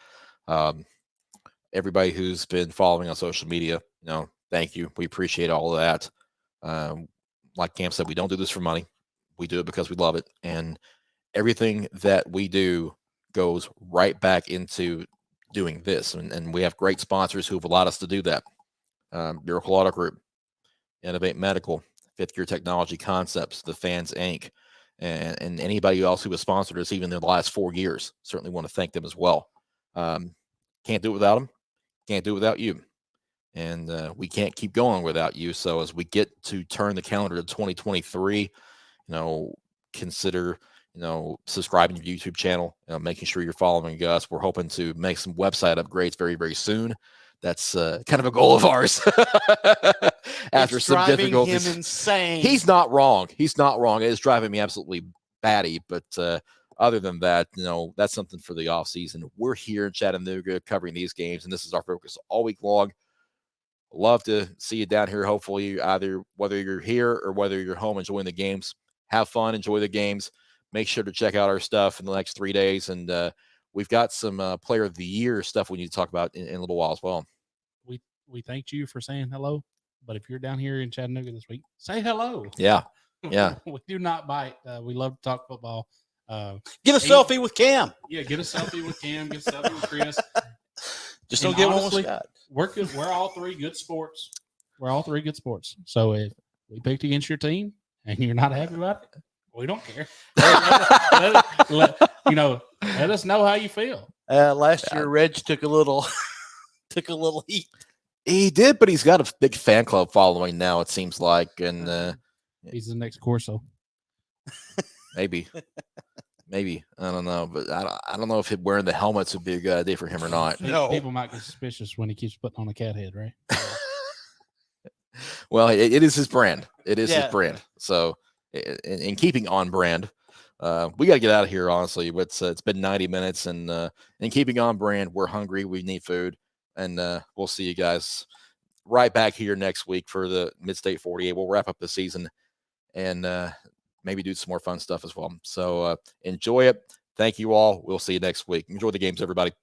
Everybody who's been following on social media, thank you. We appreciate all of that. Like Cam said, we don't do this for money. We do it because we love it. And everything that we do goes right back into doing this. And we have great sponsors who have allowed us to do that. Miracle Auto Group, Innovate Medical, Fifth Gear Technology Concepts, The Fans Inc., and anybody else who has sponsored us even in the last 4 years. Certainly want to thank them as well. Can't do it without them. Can't do it without you. And we can't keep going without you. So as we get to turn the calendar to 2023, consider, subscribing to your YouTube channel, making sure you're following us. We're hoping to make some website upgrades very, very soon. That's kind of a goal of ours. After some difficulties, him insane. He's not wrong. He's not wrong. It is driving me absolutely batty. But other than that, that's something for the off season. We're here in Chattanooga covering these games, and this is our focus all week long. Love to see you down here. Hopefully, either whether you're here or whether you're home enjoying the games, have fun, enjoy the games. Make sure to check out our stuff in the next 3 days. And we've got some Player of the Year stuff we need to talk about in a little while as well. We thanked you for saying hello, but if you're down here in Chattanooga this week, say hello. Yeah. We do not bite. We love to talk football. Get a selfie with Cam. Yeah, get a selfie with Cam. Get a selfie with Chris. Just don't get one with Scott. We're good. We're all three good sports. So if we picked against your team and you're not happy about it, we don't care. Let us know how you feel. Last year, Reg took a little heat. He did, but he's got a big fan club following now, it seems like. And he's the next Corso. Maybe. I don't know. But I don't know if wearing the helmets would be a good idea for him or not. No. People might get suspicious when he keeps putting on a cat head, right? Well, it is his brand. It is his brand. So, in keeping on brand, we got to get out of here, honestly. But it's been 90 minutes, and in keeping on brand, we're hungry. We need food. And we'll see you guys right back here next week for the Midstate 48. We'll wrap up the season and maybe do some more fun stuff as well. So enjoy it. Thank you all. We'll see you next week. Enjoy the games, everybody.